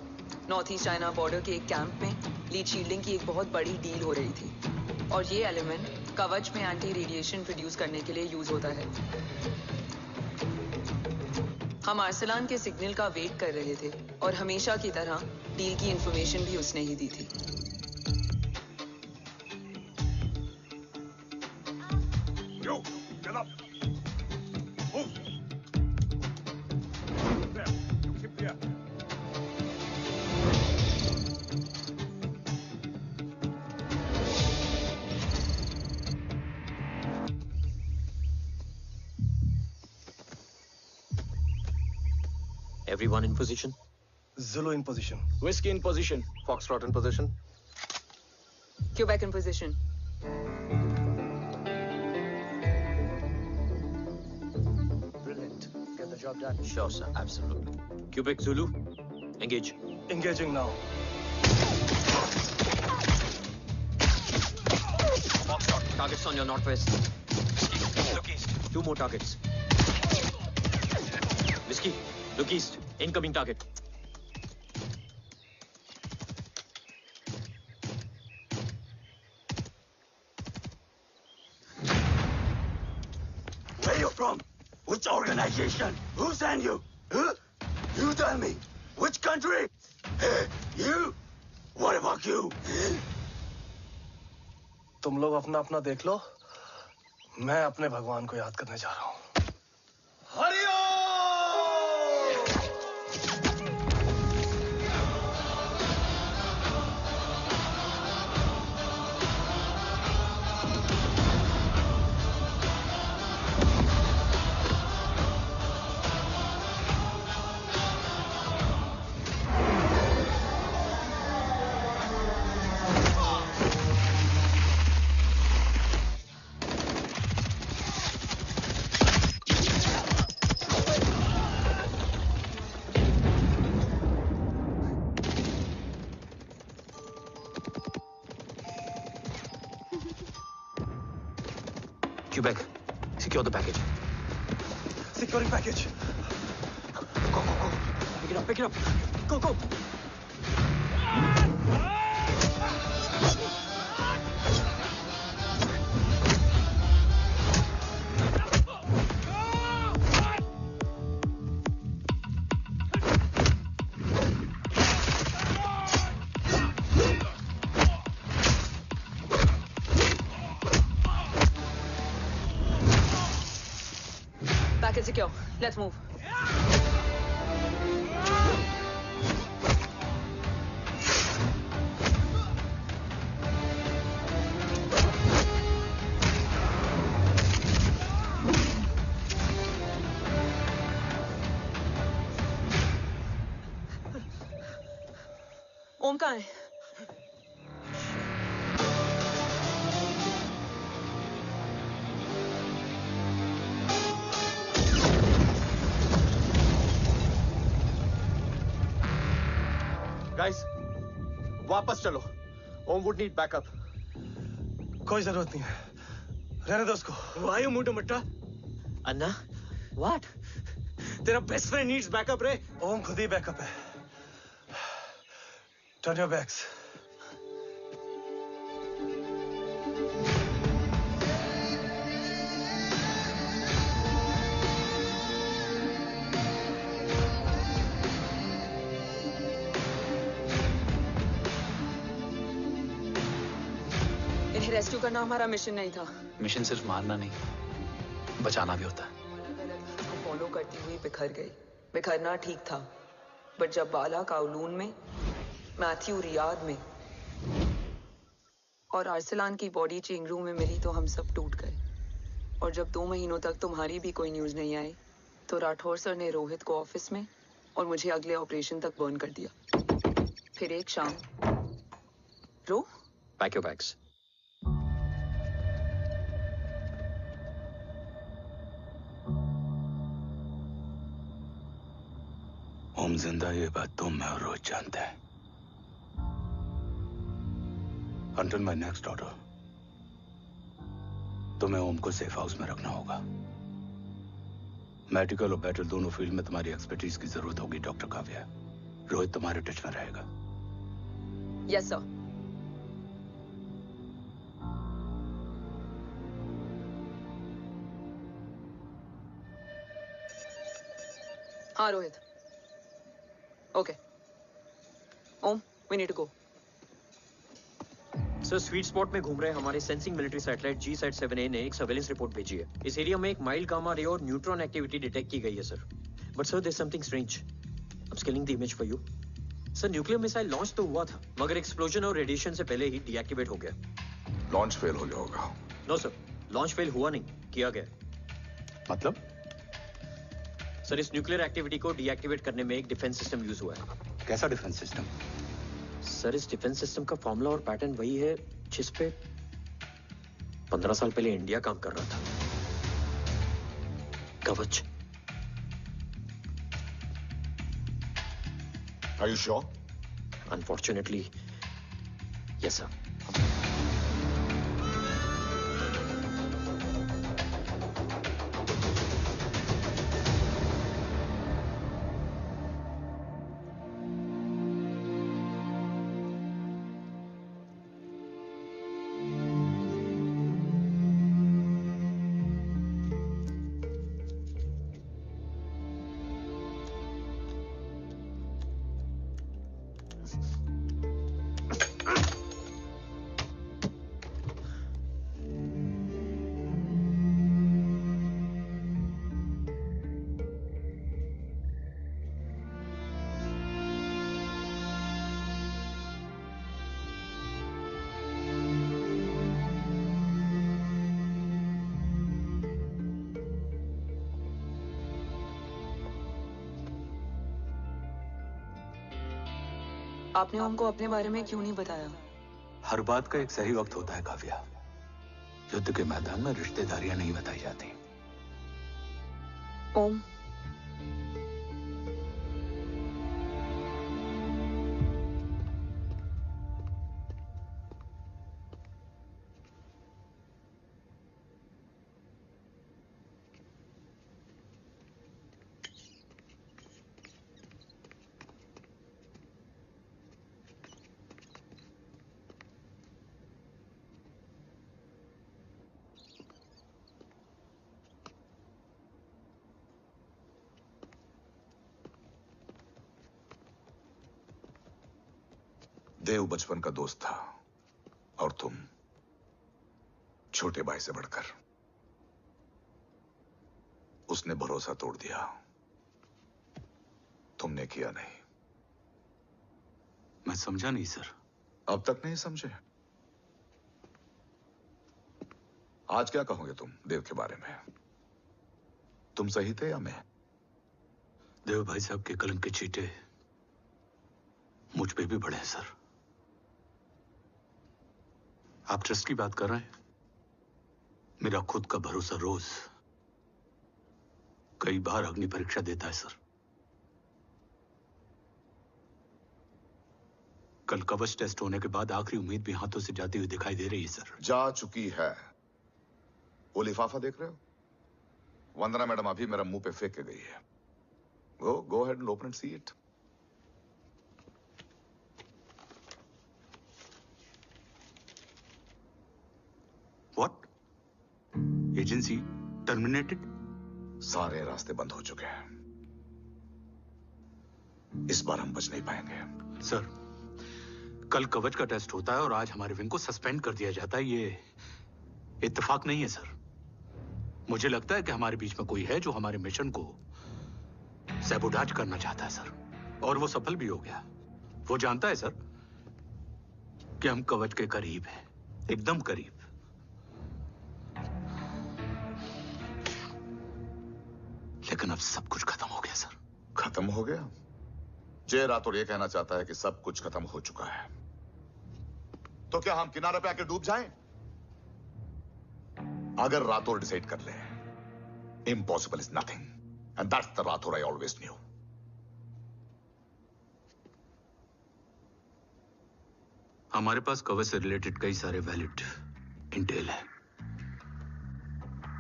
नॉर्थ ईस्ट चाइना बॉर्डर के एक कैंप में लीड शील्डिंग की एक बहुत बड़ी डील हो रही थी, और ये एलिमेंट कवच में एंटी रेडिएशन प्रोड्यूस करने के लिए यूज होता है। हम अरसलान के सिग्नल का वेट कर रहे थे, और हमेशा की तरह डील की इंफॉर्मेशन भी उसने ही दी थी। Yo, get up. Move. There. You keep there. Everyone in position? Zulu in position. Whiskey in position. Foxtrot in position. Quebec in position. Brilliant. Get the job done. Sure, sir. Absolutely. Quebec Zulu, engage. Engaging now. Foxtrot, targets on your northwest. Look east. 2 more targets. Whiskey, look east. Incoming target. Where you from? Which organization? Who sent you? Huh? You tell me. Which country? Hey, you? What about you? तुम लोग अपना अपना देख लो, मैं अपने भगवान को याद करने जा रहा हूँ। Hariom! Quebec, secure the package. Securing package. Go, go, go. Pick it up, pick it up. Go, go. Package secure. Let's move. ओम कहाँ है? गाइस, वापस चलो। ओम वुड नीड बैकअप। कोई जरूरत नहीं है, रहने दो उसको। Why you moved Mutta? Anna, what? तेरा बेस्ट फ्रेंड नीड्स बैकअप रे। ओम खुद ही बैकअप है। Turn your backs. इन्हें रेस्क्यू करना हमारा मिशन नहीं था। मिशन सिर्फ मारना नहीं, बचाना भी होता है। को फॉलो करती हुई बिखर गई। बिखरना ठीक था, बट जब बाला काउलून में, मैथ्यू रियाद में और अरसलान की बॉडी चेंज रूम में मिली तो हम सब टूट गए। और जब 2 महीनों तक तुम्हारी भी कोई न्यूज नहीं आई तो राठौर सर ने रोहित को ऑफिस में और मुझे अगले ऑपरेशन तक बर्न कर दिया। फिर एक शाम रो पैक योर बैग्स। ओम जिंदा, ये बात तुम मैं और रोज जानते हैं। Until my next order, तुम्हें ओम को सेफ हाउस में रखना होगा। मेडिकल और बैटल दोनों फील्ड में तुम्हारी एक्सपर्टीज की जरूरत होगी डॉक्टर काव्या। रोहित तुम्हारे टच में रहेगा। Yes sir. हाँ Rohit. Okay Om, we need to go. Sir, sweet spot में घूम रहे हमारे सेंसिंग मिलिट्री सैटेलाइट G-SAT-7A ने एक सर्वेलेंस रिपोर्ट भेजी है। इस एरिया में एक माइल्ड गामा रे और न्यूट्रॉन एक्टिविटी डिटेक्ट की गई है sir. But sir, there is something strange. I am scaling the image for you. Sir, nuclear missile launch तो हुआ था, मगर एक्सप्लोजन और रेडिएशन से पहले ही डीएक्टिवेट हो गया। लॉन्च फेल हो गया होगा। नो सर, लॉन्च फेल हुआ नहीं, किया गया। मतलब? सर, इस न्यूक्लियर एक्टिविटी को डीएक्टिवेट करने में एक डिफेंस सिस्टम यूज हुआ है। कैसा डिफेंस सिस्टम? सर, इस डिफेंस सिस्टम का फॉर्मूला और पैटर्न वही है जिस पे 15 साल पहले इंडिया काम कर रहा था। कवच। Are you sure? Unfortunately, yes sir. आपने हमको अपने बारे में क्यों नहीं बताया? हर बात का एक सही वक्त होता है काव्या। युद्ध के मैदान में रिश्तेदारियां नहीं बताई जाती। ओम, देव बचपन का दोस्त था और तुम छोटे भाई से बढ़कर। उसने भरोसा तोड़ दिया, तुमने किया नहीं। मैं समझा नहीं सर। अब तक नहीं समझे? आज क्या कहोगे तुम देव के बारे में? तुम सही थे या मैं? देव भाई साहब के कलंक के चीटे मुझ पे भी पड़े हैं सर। आप ट्रस्ट की बात कर रहे हैं? मेरा खुद का भरोसा रोज कई बार अग्नि परीक्षा देता है सर। कल कवच टेस्ट होने के बाद आखिरी उम्मीद भी हाथों से जाती हुई दिखाई दे रही है सर। जा चुकी है। वो लिफाफा देख रहे हो? वंदना मैडम अभी मेरा मुंह पे फेंक के गई है। Go ahead and open and see it. What? Agency terminated? सारे रास्ते बंद हो चुके हैं। इस बार हम बच नहीं पाएंगे। सर, कल कवच का टेस्ट होता है और आज हमारे विंग को सस्पेंड कर दिया जाता है। ये इत्तेफाक नहीं है सर। मुझे लगता है कि हमारे बीच में कोई है जो हमारे मिशन को सैबोटाज करना चाहता है सर, और वो सफल भी हो गया। वो जानता है सर कि हम कवच के करीब हैं, एकदम करीब। लेकिन अब सब कुछ खत्म हो गया सर। खत्म हो गया? जय राठौर ये कहना चाहता है कि सब कुछ खत्म हो चुका है। तो क्या हम किनारे पे आके डूब जाएं? अगर राठौर डिसाइड कर ले, impossible is nothing, and that's the Rathore I always new. हमारे पास कवच से रिलेटेड कई सारे वैलिड इंटेल है।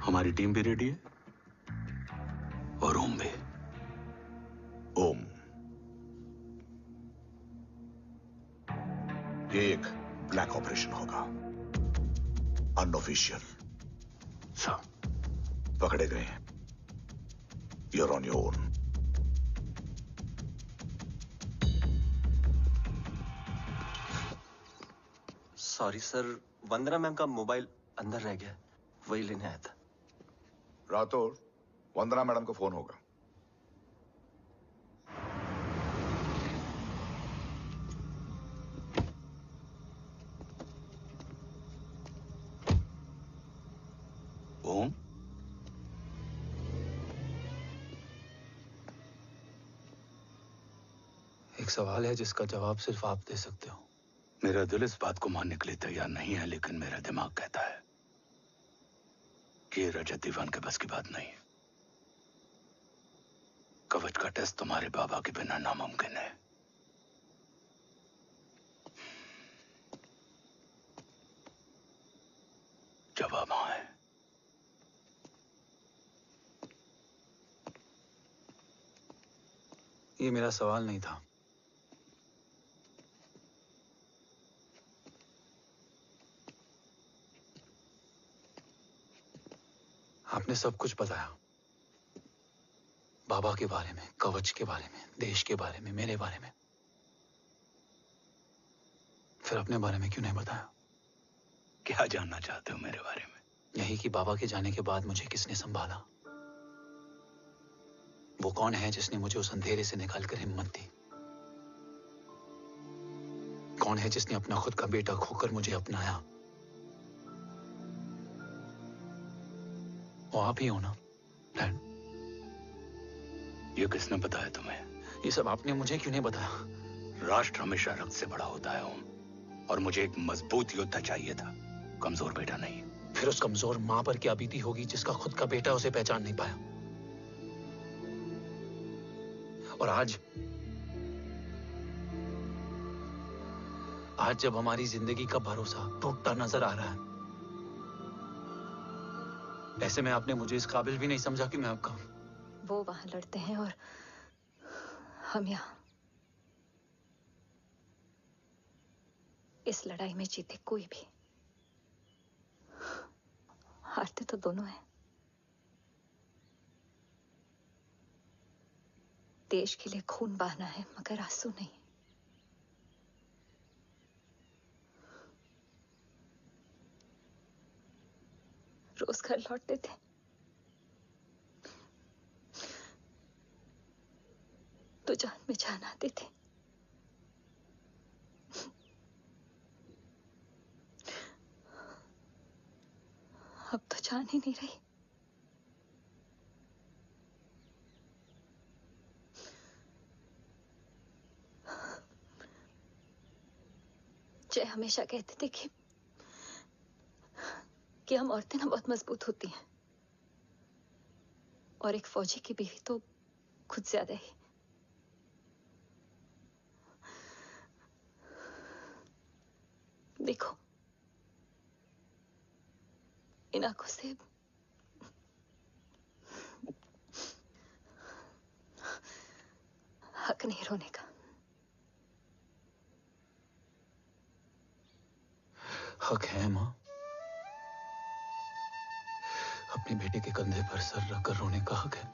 हमारी टीम भी रेडी है और ओम भी। ओम, ये एक ब्लैक ऑपरेशन होगा, अनऑफिशियल। सर, पकड़े गए, you're on your own. Sorry sir, Vandana ma'am का मोबाइल अंदर रह गया, वही लेने आया था। राठौर, वंदना मैडम को फोन होगा। ओम, एक सवाल है जिसका जवाब सिर्फ आप दे सकते हो। मेरा दिल इस बात को मानने के लिए तैयार नहीं है, लेकिन मेरा दिमाग कहता है कि ये रजत दीवान के बस की बात नहीं है। कवच का टेस्ट तुम्हारे बाबा के बिना नामुमकिन है। जवाब हाँ है। ये मेरा सवाल नहीं था। आपने सब कुछ बताया, बाबा के बारे में, कवच के बारे में, देश के बारे में, मेरे बारे में। फिर अपने बारे में क्यों नहीं बताया? क्या जानना चाहते हो मेरे बारे में? यही कि बाबा के जाने के बाद मुझे किसने संभाला? वो कौन है जिसने मुझे उस अंधेरे से निकालकर हिम्मत दी? कौन है जिसने अपना खुद का बेटा खोकर मुझे अपनाया? वो आप ही हो ना, डैड? ये किसने बताया तुम्हें? ये सब आपने मुझे क्यों नहीं बताया? राष्ट्र हमेशा रक्त से बड़ा होता है ओम, और मुझे एक मजबूत योद्धा चाहिए था, कमजोर बेटा नहीं। फिर उस कमजोर मां पर क्या बीती होगी जिसका खुद का बेटा उसे पहचान नहीं पाया? और आज जब हमारी जिंदगी का भरोसा टूटता नजर आ रहा है, ऐसे में आपने मुझे इस काबिल भी नहीं समझा कि मैं आपका। वो वहां लड़ते हैं और हम यहाँ। इस लड़ाई में जीते कोई भी, हारते तो दोनों हैं। देश के लिए खून बहाना है, मगर आंसू नहीं। रोज घर लौटते थे, तो जान में जान आते थे। अब तो जान ही नहीं रही। जय हमेशा कहते थे कि हम औरतें ना बहुत मजबूत होती हैं, और एक फौजी की बीवी तो खुद ज्यादा ही। देखो, इन आंखों से हक नहीं रोने का। हक है माँ। अपने बेटे के कंधे पर सर रखकर रोने का हक है।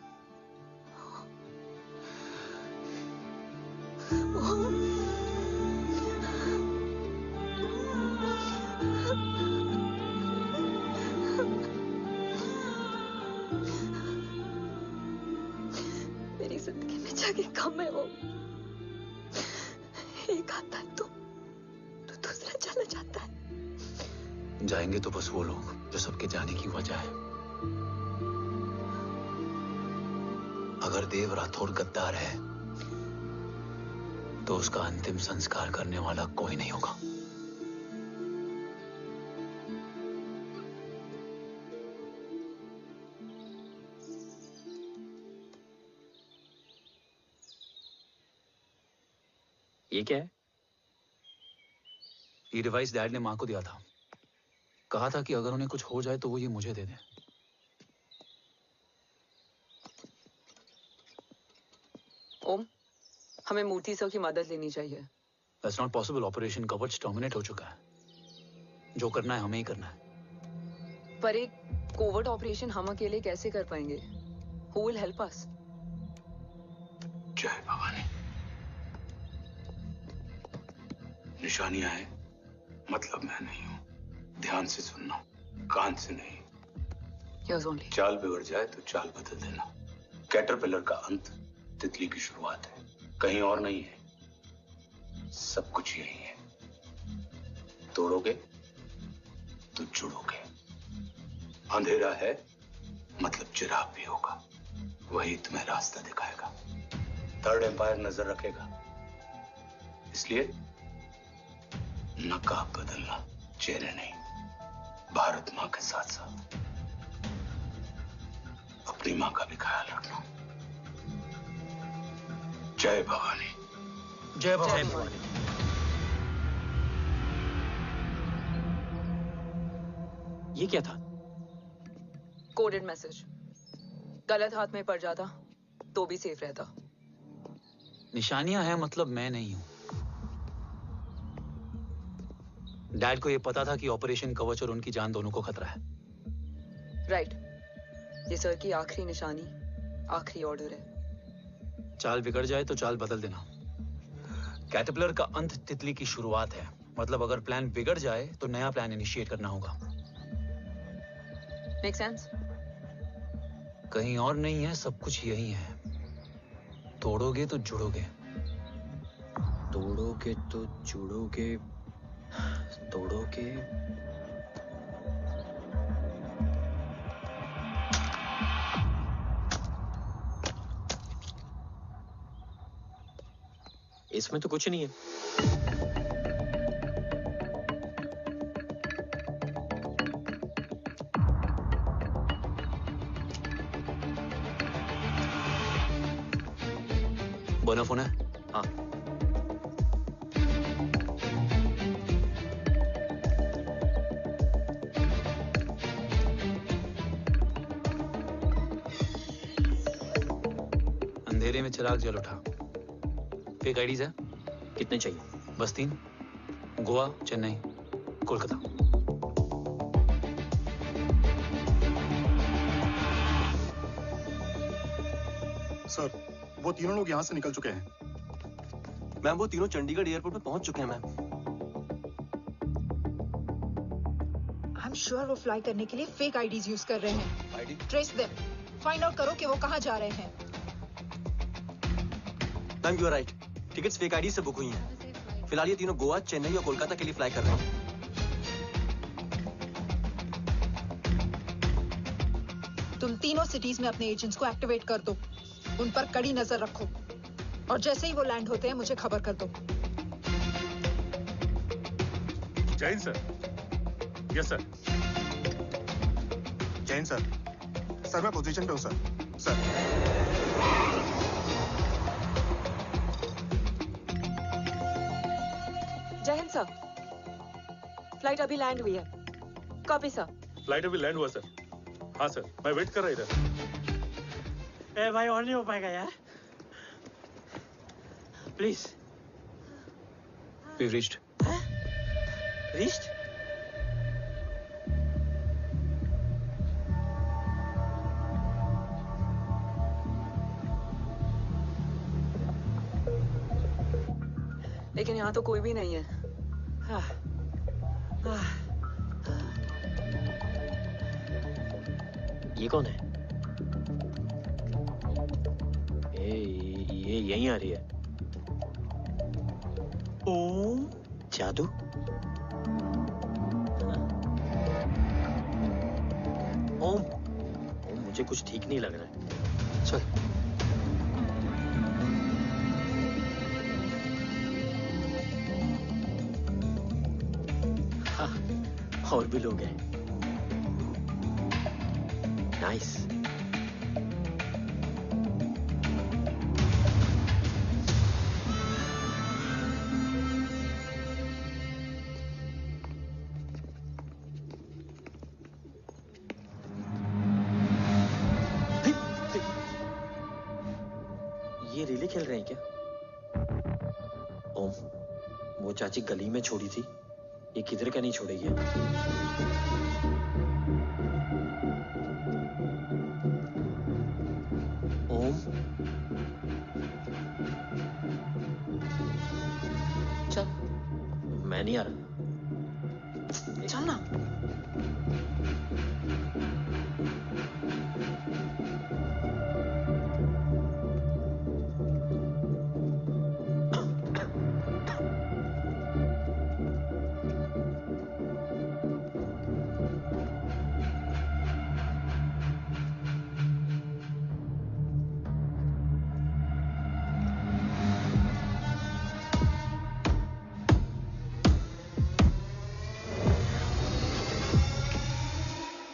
मेरी जिंदगी में जगह कम है वो। एक आता है तो दूसरा चला जाता है। जाएंगे तो बस वो लोग जो सबके जाने की वजह है। अगर देव राठौर गद्दार है तो उसका अंतिम संस्कार करने वाला कोई नहीं होगा। ये क्या है? ये डिवाइस डैड ने मां को दिया था। कहा था कि अगर उन्हें कुछ हो जाए तो वो ये मुझे दे दें। ओम, हमें मूर्ति सर की मदद लेनी चाहिए। That's not possible. ऑपरेशन कवच टर्मिनेट हो चुका है। जो करना है हमें ही करना है। पर एक कोवर्ट ऑपरेशन हम अकेले कैसे कर पाएंगे? Who will help us? जय भवानी। निशानियां हैं, मतलब मैं नहीं हूं। ध्यान से सुनना, कान से नहीं। Here's only. चाल बिगड़ जाए तो चाल बदल देना। कैटरपिलर का अंत तितली की शुरुआत है, कहीं और नहीं है। सब कुछ यही है। तोड़ोगे तो जुड़ोगे। अंधेरा है मतलब चिराग भी होगा, वही तुम्हें रास्ता दिखाएगा। थर्ड एम्पायर नजर रखेगा, इसलिए नकाब बदलना, चेहरे नहीं। भारत मां के साथ साथ अपनी मां का भी ख्याल रखना। जय भवानी। जय भवानी। ये क्या था? Coded message. गलत हाथ में पड़ जाता तो भी सेफ रहता। निशानियां हैं मतलब मैं नहीं हूं। डैड को ये पता था कि ऑपरेशन कवच और उनकी जान दोनों को खतरा है। राइट। ये सर की आखिरी निशानी, आखिरी ऑर्डर है। चाल बिगड़ जाए तो चाल बदल देना। कैटरपिलर का अंत तितली की शुरुआत है, मतलब अगर प्लान बिगड़ जाए तो नया प्लान इनिशिएट करना होगा। Make sense? कहीं और नहीं है, सब कुछ यही है। तोड़ोगे तो जुड़ोगे। तोड़ोगे तो जुड़ोगे। तोड़ोगे। इसमें तो कुछ नहीं है। बोना फोन है? हाँ। अंधेरे में चिराग जल उठा। फेक आईडीज है? कितने चाहिए? बस 3। गोवा, चेन्नई, कोलकाता। सर, वो तीनों लोग यहाँ से निकल चुके हैं। मैम, वो तीनों चंडीगढ़ एयरपोर्ट पे पहुंच चुके हैं मैम। आई एम श्योर वो फ्लाई करने के लिए फेक आईडीज यूज कर रहे हैं। ट्रेस देम, फाइंड आउट करो कि वो कहाँ जा रहे हैं। Ma'am, you are right. Tickets fake ID से बुक हुई हैं। फिलहाल ये तीनों गोवा, चेन्नई और कोलकाता के लिए फ्लाई कर रहे हैं। तुम तीनों सिटीज में अपने एजेंट्स को एक्टिवेट कर दो। उन पर कड़ी नजर रखो और जैसे ही वो लैंड होते हैं मुझे खबर कर दो। Jain sir. Yes sir. Jain sir. Sir मैं पोजीशन पे हूँ सर। सर। जय हिंद सर। फ्लाइट अभी लैंड हुई है। Copy sir. फ्लाइट अभी लैंड हुआ सर। हाँ सर, मैं वेट कर रहा इधर। ए भाई और नहीं हो पाएगा यार, प्लीज। We've reached. Reached? लेकिन यहाँ तो कोई भी नहीं है। ये कौन है? ये यहीं आ रही है। ओम जादू। ओम मुझे कुछ ठीक नहीं लग रहा है। चल। हाँ, और भी लोग हैं। नाइस। ये रिले खेल रहे हैं क्या? ओम, वो चाची गली में छोड़ी थी, ये किधर का नहीं छोड़ेगी। ओम, चल। मैं नहीं आ रहा। चल ना।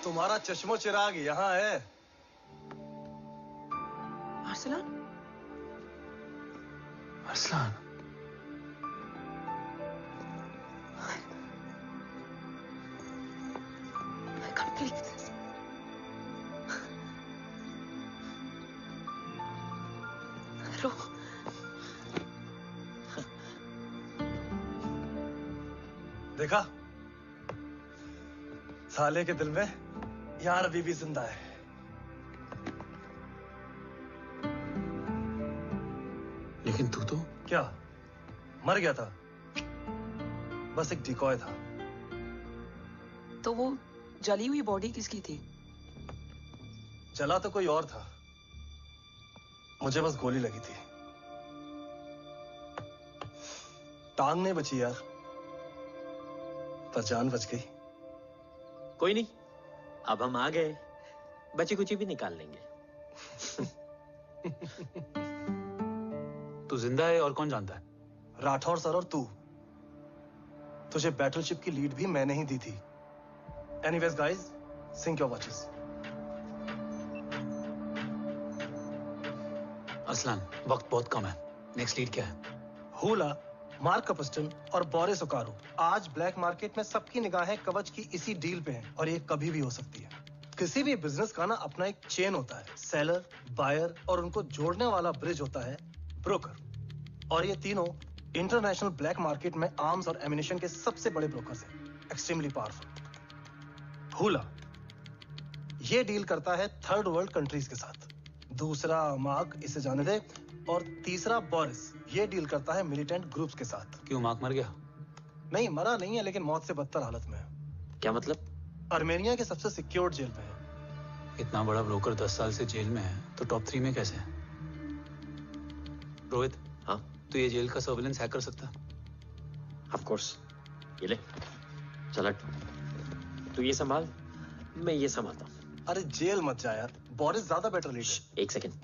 तुम्हारा चश्मो चिराग यहाँ है। Arsalan? Arsalan? I can't believe this. रो। देखा? साले के दिल में यार अभी भी जिंदा है। लेकिन तू तो क्या मर गया था? बस एक डिकॉय था। तो वो जली हुई बॉडी किसकी थी? जला तो कोई और था, मुझे बस गोली लगी थी। टांग नहीं बची यार, पर जान बच गई। कोई नहीं, अब हम आ गए, बची कुची भी निकाल लेंगे। तू जिंदा है और कौन जानता है? राठौर सर और तू। तुझे बैटलशिप की लीड भी मैंने ही दी थी। Anyways guys, sync your watches. Arsalan, वक्त बहुत कम है। नेक्स्ट लीड क्या है? हुला, मार्क कपस्टन और बोरिस ओकारो। आज ब्लैक मार्केट में सबकी निगाहें कवच की इसी डील पे हैं और ये कभी भी हो सकती है। किसी भी बिजनेस का ना अपना एक चेन होता है, सेलर, बायर और उनको जोड़ने वाला ब्रिज होता है ब्रोकर। और ये तीनों इंटरनेशनल ब्लैक मार्केट में आर्म्स और एमिनेशन के सबसे बड़े ब्रोकर्स हैं, एक्सट्रीमली पावरफुल। हुला ये डील करता है थर्ड वर्ल्ड कंट्रीज के साथ। दूसरा मार्क, इसे जाने दे। और तीसरा बोरिस, ये डील करता है मिलिटेंट ग्रुप्स के साथ। क्यों, मार्क मर गया? नहीं, मरा नहीं है, लेकिन मौत से बदतर हालत में है। क्या मतलब? आर्मेनिया के सबसे सिक्योर्ड जेल में है। इतना बड़ा ब्रोकर 10 साल से जेल में है, तो टॉप 3 में कैसे है? रोहित, हाँ? तो ये जेल का सर्विलेंस हैक कर सकता? Of course. ये ले, चल हट। तू ये संभाल, मैं ये संभालता हूँ। अरे जेल मत जा यार, बोरिस ज्यादा बेटर लीडर। एक सेकेंड।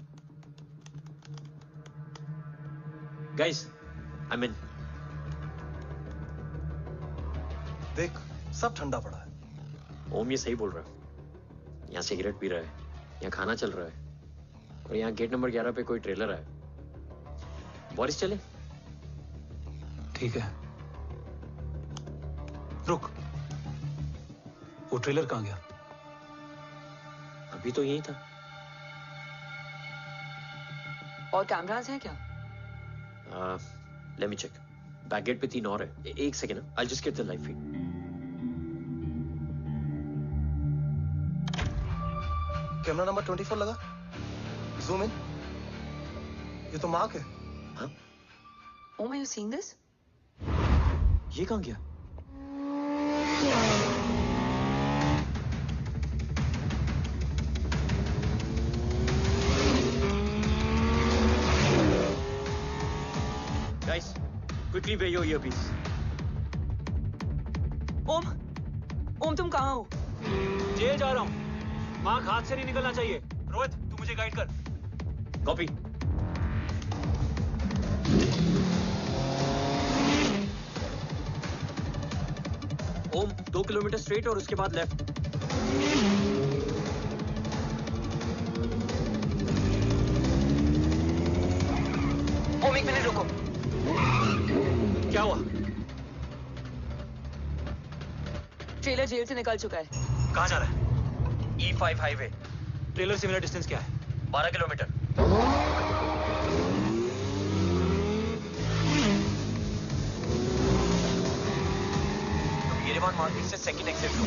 गाइस, आई मीन, देख सब ठंडा पड़ा है। ओम ये सही बोल रहा है। यहाँ सिगरेट पी रहा है, यहाँ खाना चल रहा है, और यहाँ गेट नंबर 11 पे कोई ट्रेलर है। बोरिस चले? ठीक है, रुक। वो ट्रेलर कहाँ गया? अभी तो यही था। और कैमरास हैं क्या? Let me check. Back gate पे 3 और है। एक second, I just get the live feed. Camera number 24 लगा। Zoom in. ये तो मार्क है। हाँ? Oh, are you seeing this? ये कहाँ गया? Guys, quickly wear your earpiece. ओम तुम कहाँ हो? जेल जा रहा हूँ। मार्क हाथ से नहीं निकलना चाहिए। रोहित, तू मुझे गाइड कर। कॉपी। ओम 2 किलोमीटर स्ट्रेट और उसके बाद लेफ्ट। ओम 1 मिनट रुको। क्या हुआ? ट्रेलर जेल से निकल चुका है। कहाँ जा रहा है? E5 highway. ट्रेलर से मेरा डिस्टेंस क्या है? 12 किलोमीटर। तुम येरेवान मार्केट से सेकंड एग्जिट लो।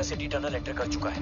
सिटी टनल एंटर कर चुका है।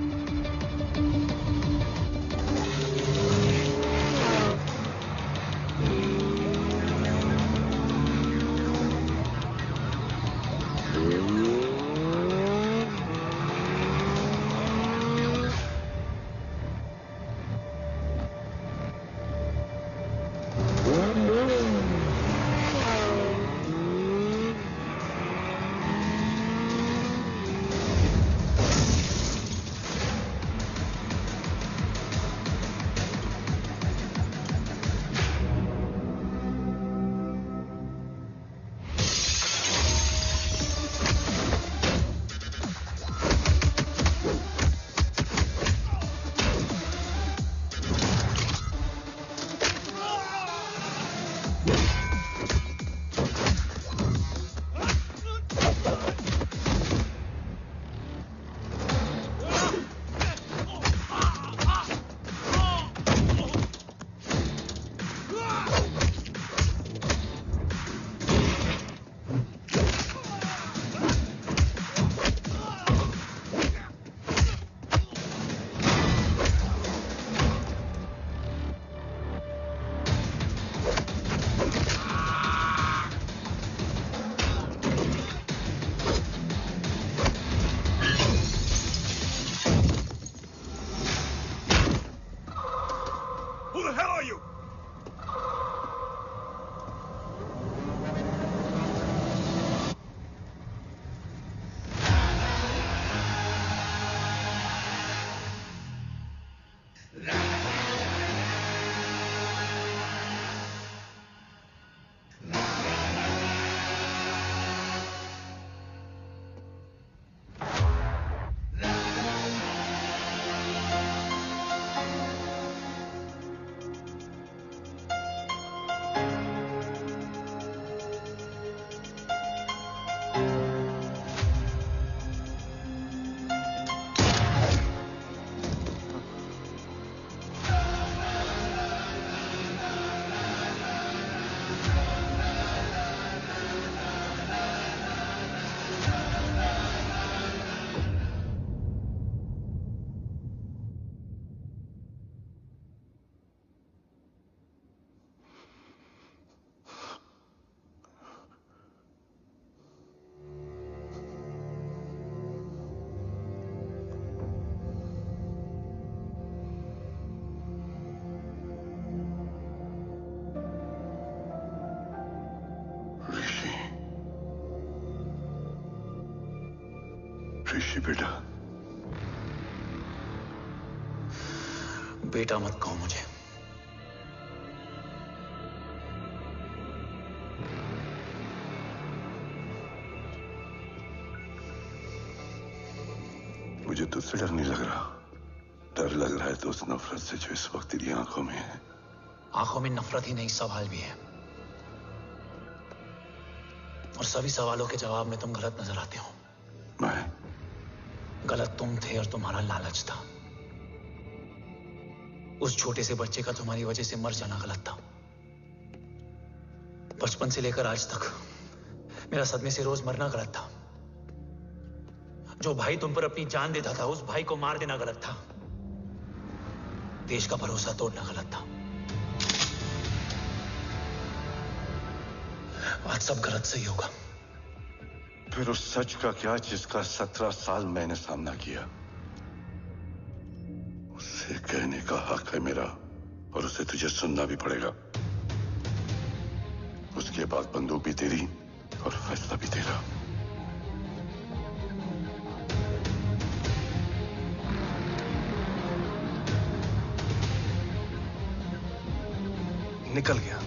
ऋषि बेटा, बेटा मत कहो मुझे। मुझे तुझसे डर नहीं लग रहा, डर लग रहा है तो उस नफरत से जो इस वक्त तेरी आंखों में है। आंखों में नफरत ही नहीं, सवाल भी है, और सभी सवालों के जवाब में तुम गलत नजर आते हो। मैं गलत तुम थे और तुम्हारा लालच था। उस छोटे से बच्चे का तुम्हारी वजह से मर जाना गलत था। बचपन से लेकर आज तक मेरा सदमे से रोज मरना गलत था। जो भाई तुम पर अपनी जान देता था, उस भाई को मार देना गलत था। देश का भरोसा तोड़ना गलत था। आज सब गलत सही होगा। फिर उस सच का क्या जिसका 17 साल मैंने सामना किया? उसे कहने का हक है मेरा, और उसे तुझे सुनना भी पड़ेगा। उसके बाद बंदूक भी तेरी और फैसला भी तेरा। निकल गया।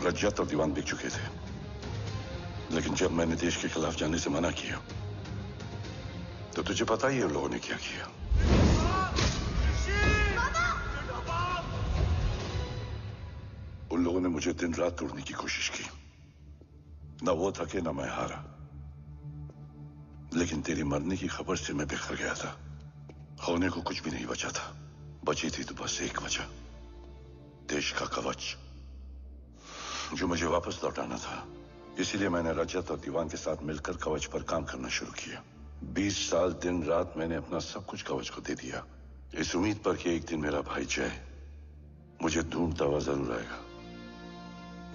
रजत और दीवान बिक चुके थे, लेकिन जब मैंने देश के खिलाफ जाने से मना किया तो तुझे पता ही है उन लोगों ने क्या किया। उन लोगों ने मुझे दिन रात तोड़ने की कोशिश की। ना वो थके ना मैं हारा, लेकिन तेरी मरने की खबर से मैं बिखर गया था। होने को कुछ भी नहीं बचा था। बची थी तो बस एक वजह, देश का कवच, जो मुझे वापस लौटाना था। इसीलिए मैंने रजत और दीवान के साथ मिलकर कवच पर काम करना शुरू किया। 20 साल दिन रात मैंने अपना सब कुछ कवच को दे दिया, इस उम्मीद पर कि एक दिन मेरा भाई जय मुझे ढूंढता हुआ जरूर आएगा।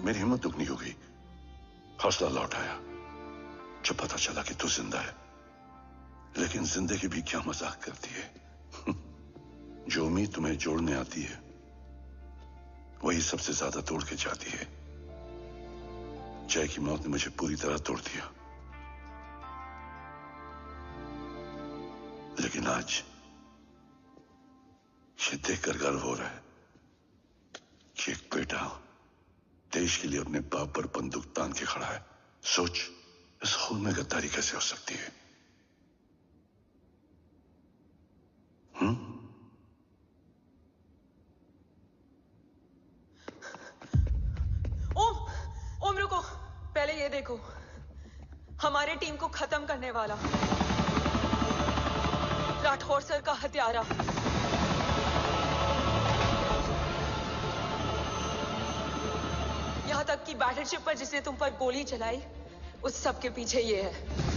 मेरी हिम्मत दुगनी हो गई, हौसला लौट आया जब पता चला कि तू जिंदा है। लेकिन जिंदगी भी क्या मजाक करती है। जो उम्मीद तुम्हें जोड़ने आती है वही सबसे ज्यादा तोड़ के जाती है। जय की मौत ने मुझे पूरी तरह तोड़ दिया, लेकिन आज ये देखकर गर्व हो रहा है कि एक बेटा देश के लिए अपने बाप पर बंदूक तान के खड़ा है। सोच, इस खून में गद्दारी कैसे हो सकती है? ओम रुको, पहले ये देखो, हमारे टीम को खत्म करने वाला राठौर सर का हत्यारा। यहां तक कि बैटलशिप पर जिसने तुम पर गोली चलाई, उस सब के पीछे ये है।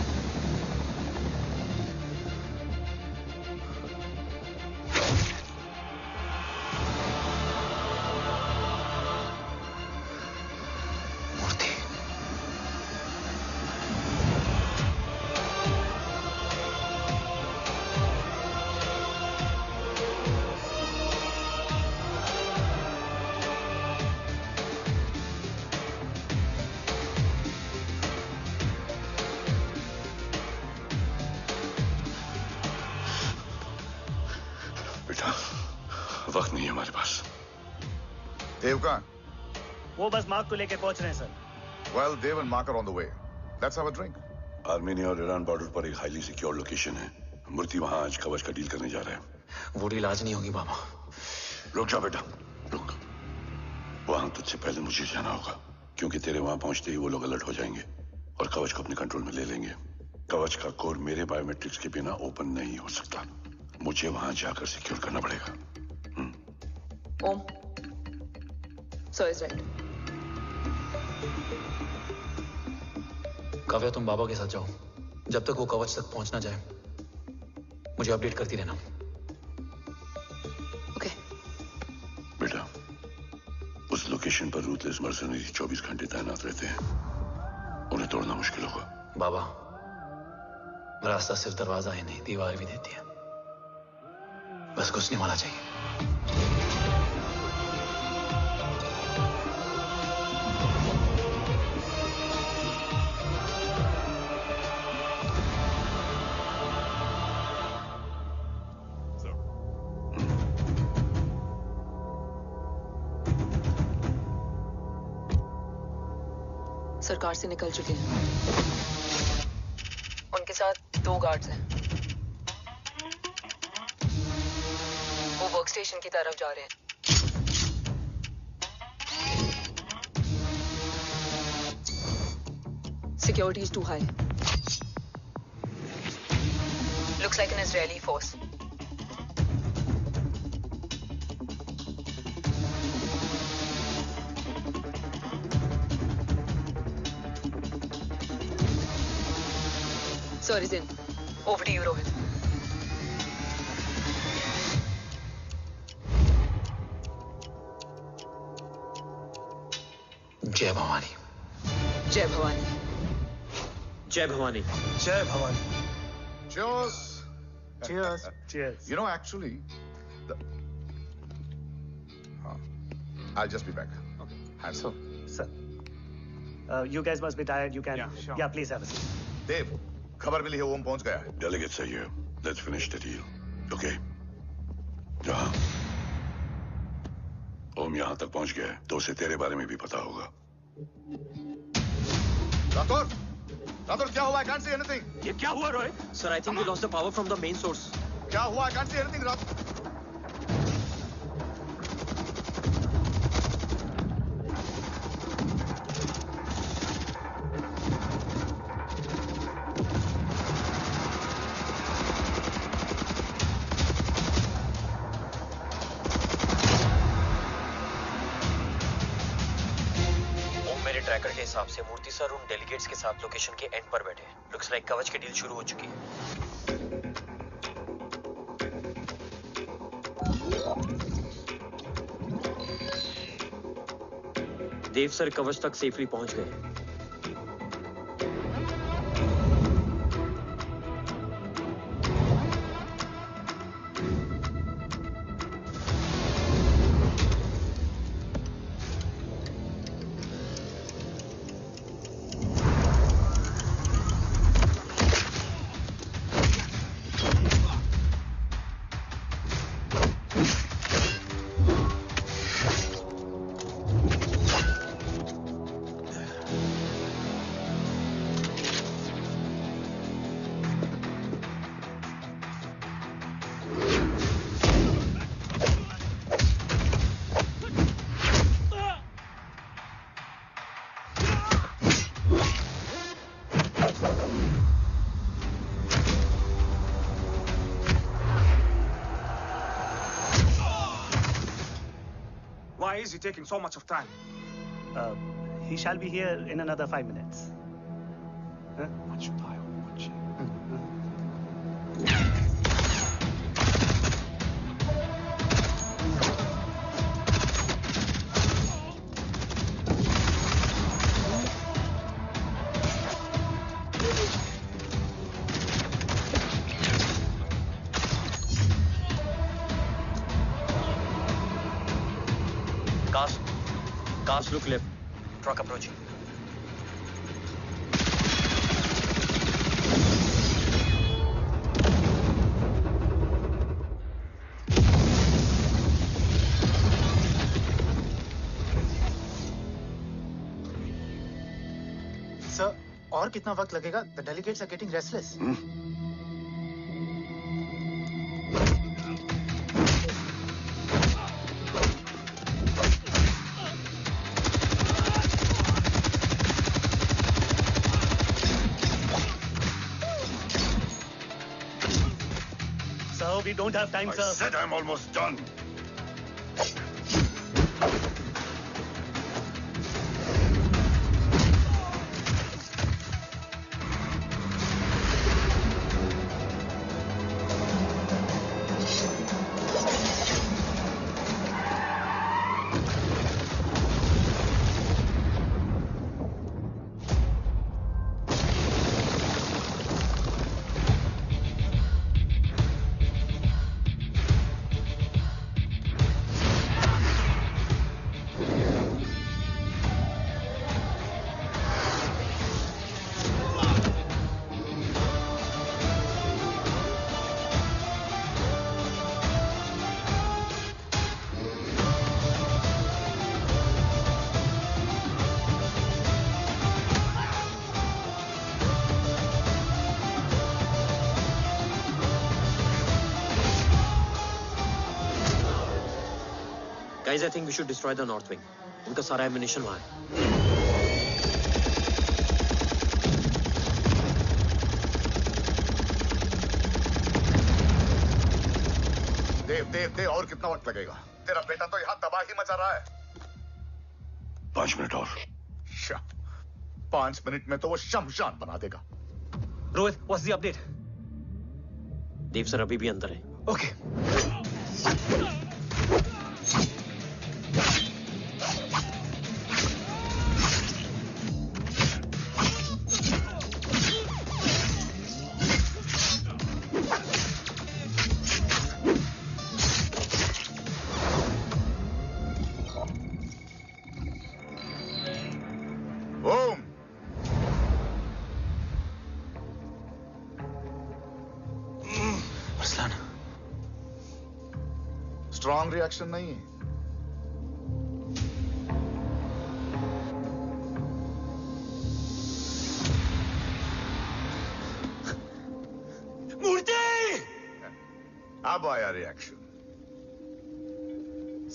वक्त नहीं है हमारे पास। देव कहाँ? वो बस मार्क को लेके पहुंच रहे हैं sir. Well, Dev and Mark are on the way. Let's have a drink. Armenia और ईरान बॉर्डर पर एक हाईली सिक्योर लोकेशन है। मूर्ति वहां आज कवच का डील करने जा रहे हैं। वो डील आज नहीं होगी बाबा। रुक जा बेटा, रुक। वहां तुझसे पहले मुझे जाना होगा, क्योंकि तेरे वहां पहुंचते ही वो लोग अलर्ट हो जाएंगे और कवच को अपने कंट्रोल में ले लेंगे। कवच का कोड मेरे बायोमेट्रिक्स के बिना ओपन नहीं हो सकता। मुझे वहां जाकर सिक्योर करना पड़ेगा। ओम, सो इज राइट। काव्या, तुम बाबा के साथ जाओ। जब तक वो कवच तक पहुंच ना जाए मुझे अपडेट करती रहना। ओके। बेटा, उस लोकेशन पर रूथलेस मर्सनरी 24 घंटे तैनात रहते हैं। उन्हें तोड़ना मुश्किल होगा। बाबा, रास्ता सिर्फ दरवाजा ही नहीं, दीवार भी देती है। बस घुसने वाला चाहिए। सरकार से निकल चुके हैं। उनके साथ 2 गार्ड्स हैं। वो वर्क स्टेशन की तरफ जा रहे हैं। Security is too high. Looks like an Israeli force. Sir is in. Over to you, Rohit. जय भवानी। जय भवानी। जय भवानी। जय Bhavani. Cheers. Cheers. Cheers. You know, actually, I'll just be back. Hands So, sir, you guys must be tired. You can. Yeah, please have a seat. देव, खबर मिली है ओम पहुंच गया है। Delegate सही है। Let's finish the deal. Okay? जहाँ ओम यहाँ तक पहुंच गया है, तो उसे तेरे बारे में भी पता होगा। राठौर, राठौर क्या हुआ? I can't see anything. ये क्या हुआ Rohit? Sir, I think we lost the power from the main source. क्या हुआ? I can't see anything, Rathore. Tracker के हिसाब से मूर्ति सर उन डेलीगेट्स के साथ लोकेशन के एंड पर बैठे। लुक्स लाइक कवच की डील शुरू हो चुकी है। देव सर कवच तक सेफली पहुंच गए। Why is he taking so much of time? He shall be here in another 5 minutes. Cast, look left. Truck approaching. Sir, और कितना वक्त लगेगा? The delegates are getting restless. We don't have time, sir. I said I'm almost done. Guys, I think we should destroy the north wing. उनका सारा ammunition वहाँ है. देव और कितना वक्त लगेगा? तेरा बेटा तो यहाँ तबाही मचा रहा है. 5 मिनट और. 5 मिनट में तो वो शमशान बना देगा. Rohit, what's the update? Dev sir अभी भी अंदर है. Okay. स्ट्रॉन्ग रिएक्शन नहीं है. मूर्ति! अब आया रिएक्शन.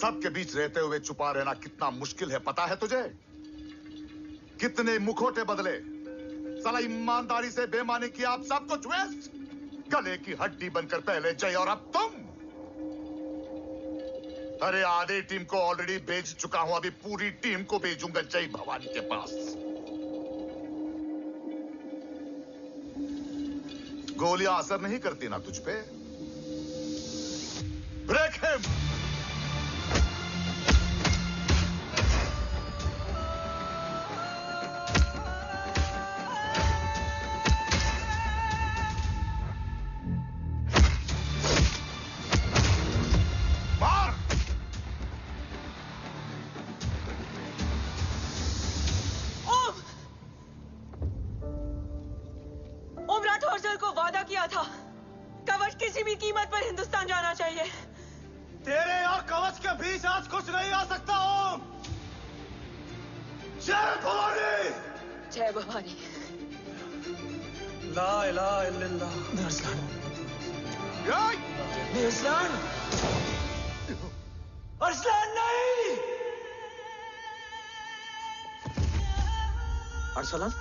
सबके बीच रहते हुए छुपा रहना कितना मुश्किल है पता है तुझे? कितने मुखौटे बदले. साला ईमानदारी से बेईमानी किया, आप सब कुछ वेस्ट. गले की हड्डी बनकर पहले जय और अब तुम. अरे आधे टीम को ऑलरेडी भेज चुका हूं, अभी पूरी टीम को भेजूंगा जय भवानी के पास. गोलियां असर नहीं करती ना तुझ पे. Break him. अरसलान?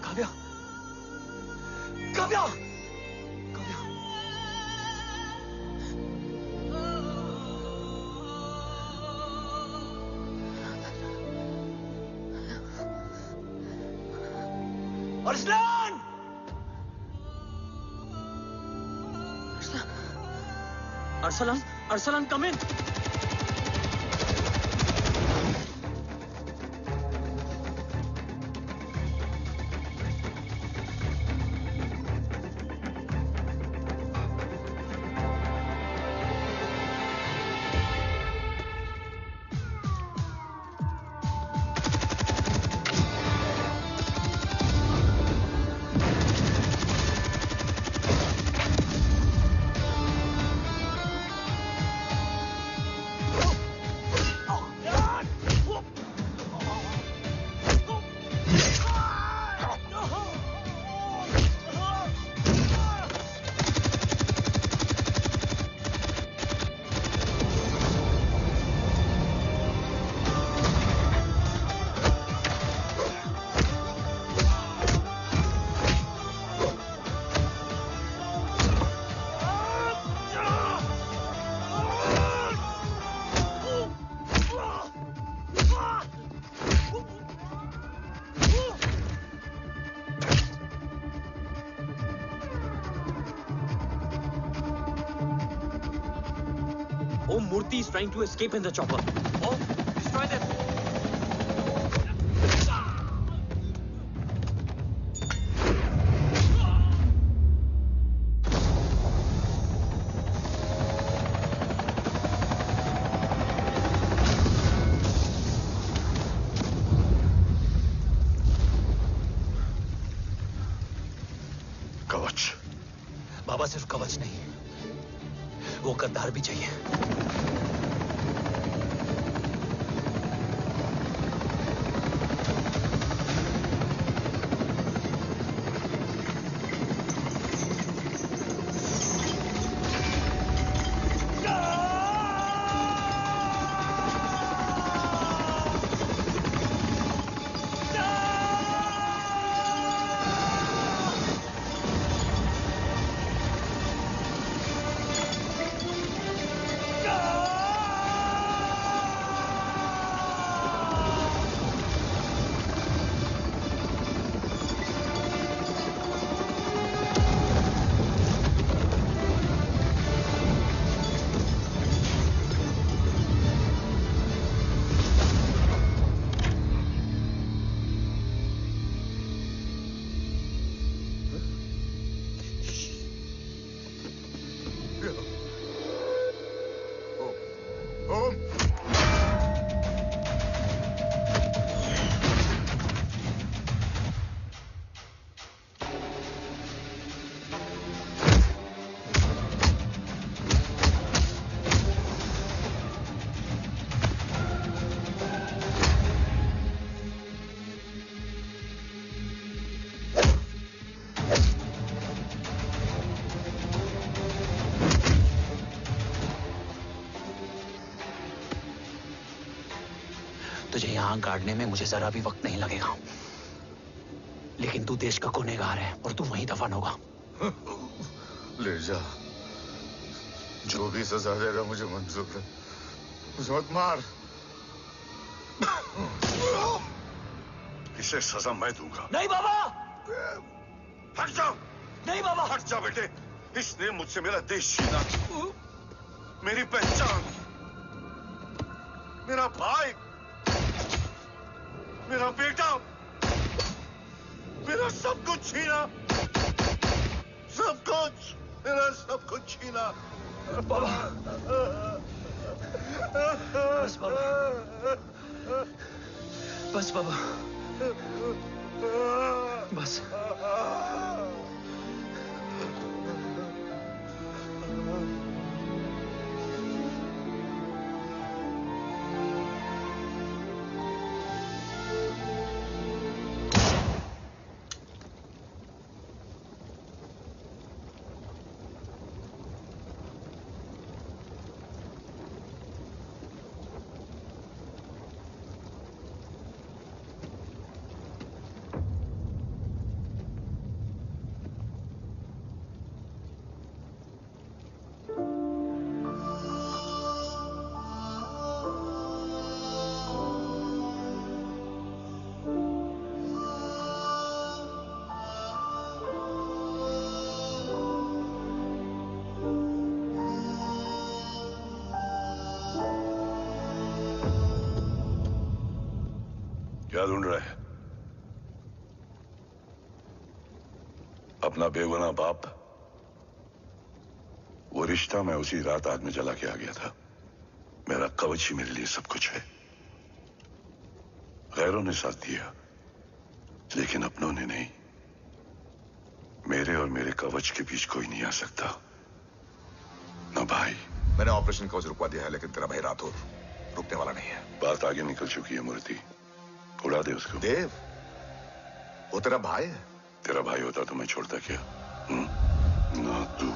काव्या! कब्ज? Arsalan! Arsalan, Arsalan, come in. Mufti is trying to escape in the chopper. Oh, destroy them. कवच। बाबा सिर्फ कवच नहीं, वो गद्दार भी चाहिए। तुझे यहां गाड़ने में मुझे जरा भी वक्त नहीं लगेगा, लेकिन तू देश का गुनहगार है और तू वहीं दफन होगा। ले जा, जो भी सजा देगा मुझे मंजूर है, मुझे मत मार। इसे सजा मैं दूंगा। नहीं बाबा, हट जाओ। नहीं बाबा, हट जा बेटे। इसने मुझसे मेरा देश छीना, मेरी पहचान, मेरा भाई, मेरा बेटा, मेरा सब कुछ छीना, सब कुछ, मेरा सब कुछ छीना। बाबा, बस बाबा, बस बाबा, बस। क्या ढूंढ रहा है? अपना बेगुनाह बाप। वो रिश्ता मैं उसी रात आग में जला के आ गया था। मेरा कवच ही मेरे लिए सब कुछ है। गैरों ने साथ दिया, लेकिन अपनों ने नहीं। मेरे और मेरे कवच के बीच कोई नहीं आ सकता। ना भाई। मैंने ऑपरेशन कवच रुकवा दिया है, लेकिन तेरा भाई राठौर रुकने वाला नहीं है। बात आगे निकल चुकी है मूर्ति, उड़ा दे उसको। देव, वो तेरा भाई है। तेरा भाई होता तो मैं छोड़ता क्या? ना तू।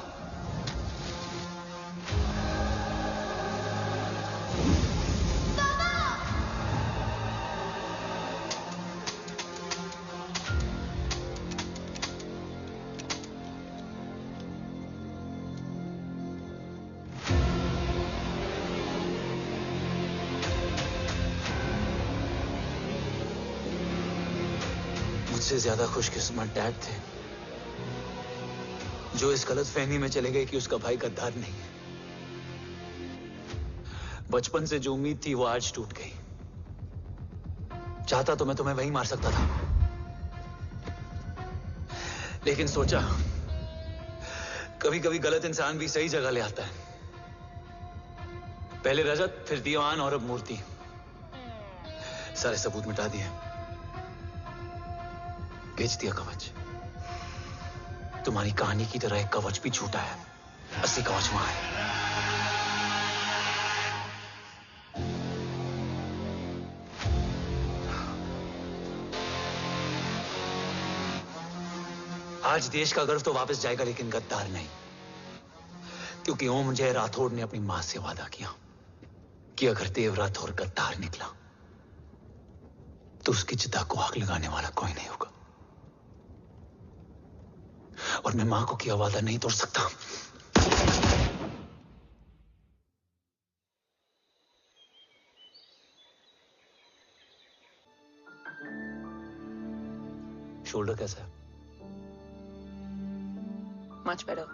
मुझसे ज्यादा खुशकिस्मत डैड थे, जो इस गलतफहमी में चले गए कि उसका भाई गद्दार नहीं है। बचपन से जो उम्मीद थी वो आज टूट गई। चाहता तो मैं तुम्हें वहीं मार सकता था, लेकिन सोचा कभी कभी गलत इंसान भी सही जगह ले आता है। पहले रजत, फिर दीवान और अब मूर्ति। सारे सबूत मिटा दिए, बेच दिया कवच। तुम्हारी कहानी की तरह एक कवच भी छूटा है, असली कवच वहां है। आज देश का गर्व तो वापस जाएगा, लेकिन गद्दार नहीं, क्योंकि ओम जय राठौड़ ने अपनी मां से वादा किया कि अगर देव राठौड़ गद्दार निकला तो उसकी चिता को आग लगाने वाला कोई नहीं होगा। और मैं मां को किया वादा नहीं तोड़ सकता। शोल्डर कैसा है? Much better.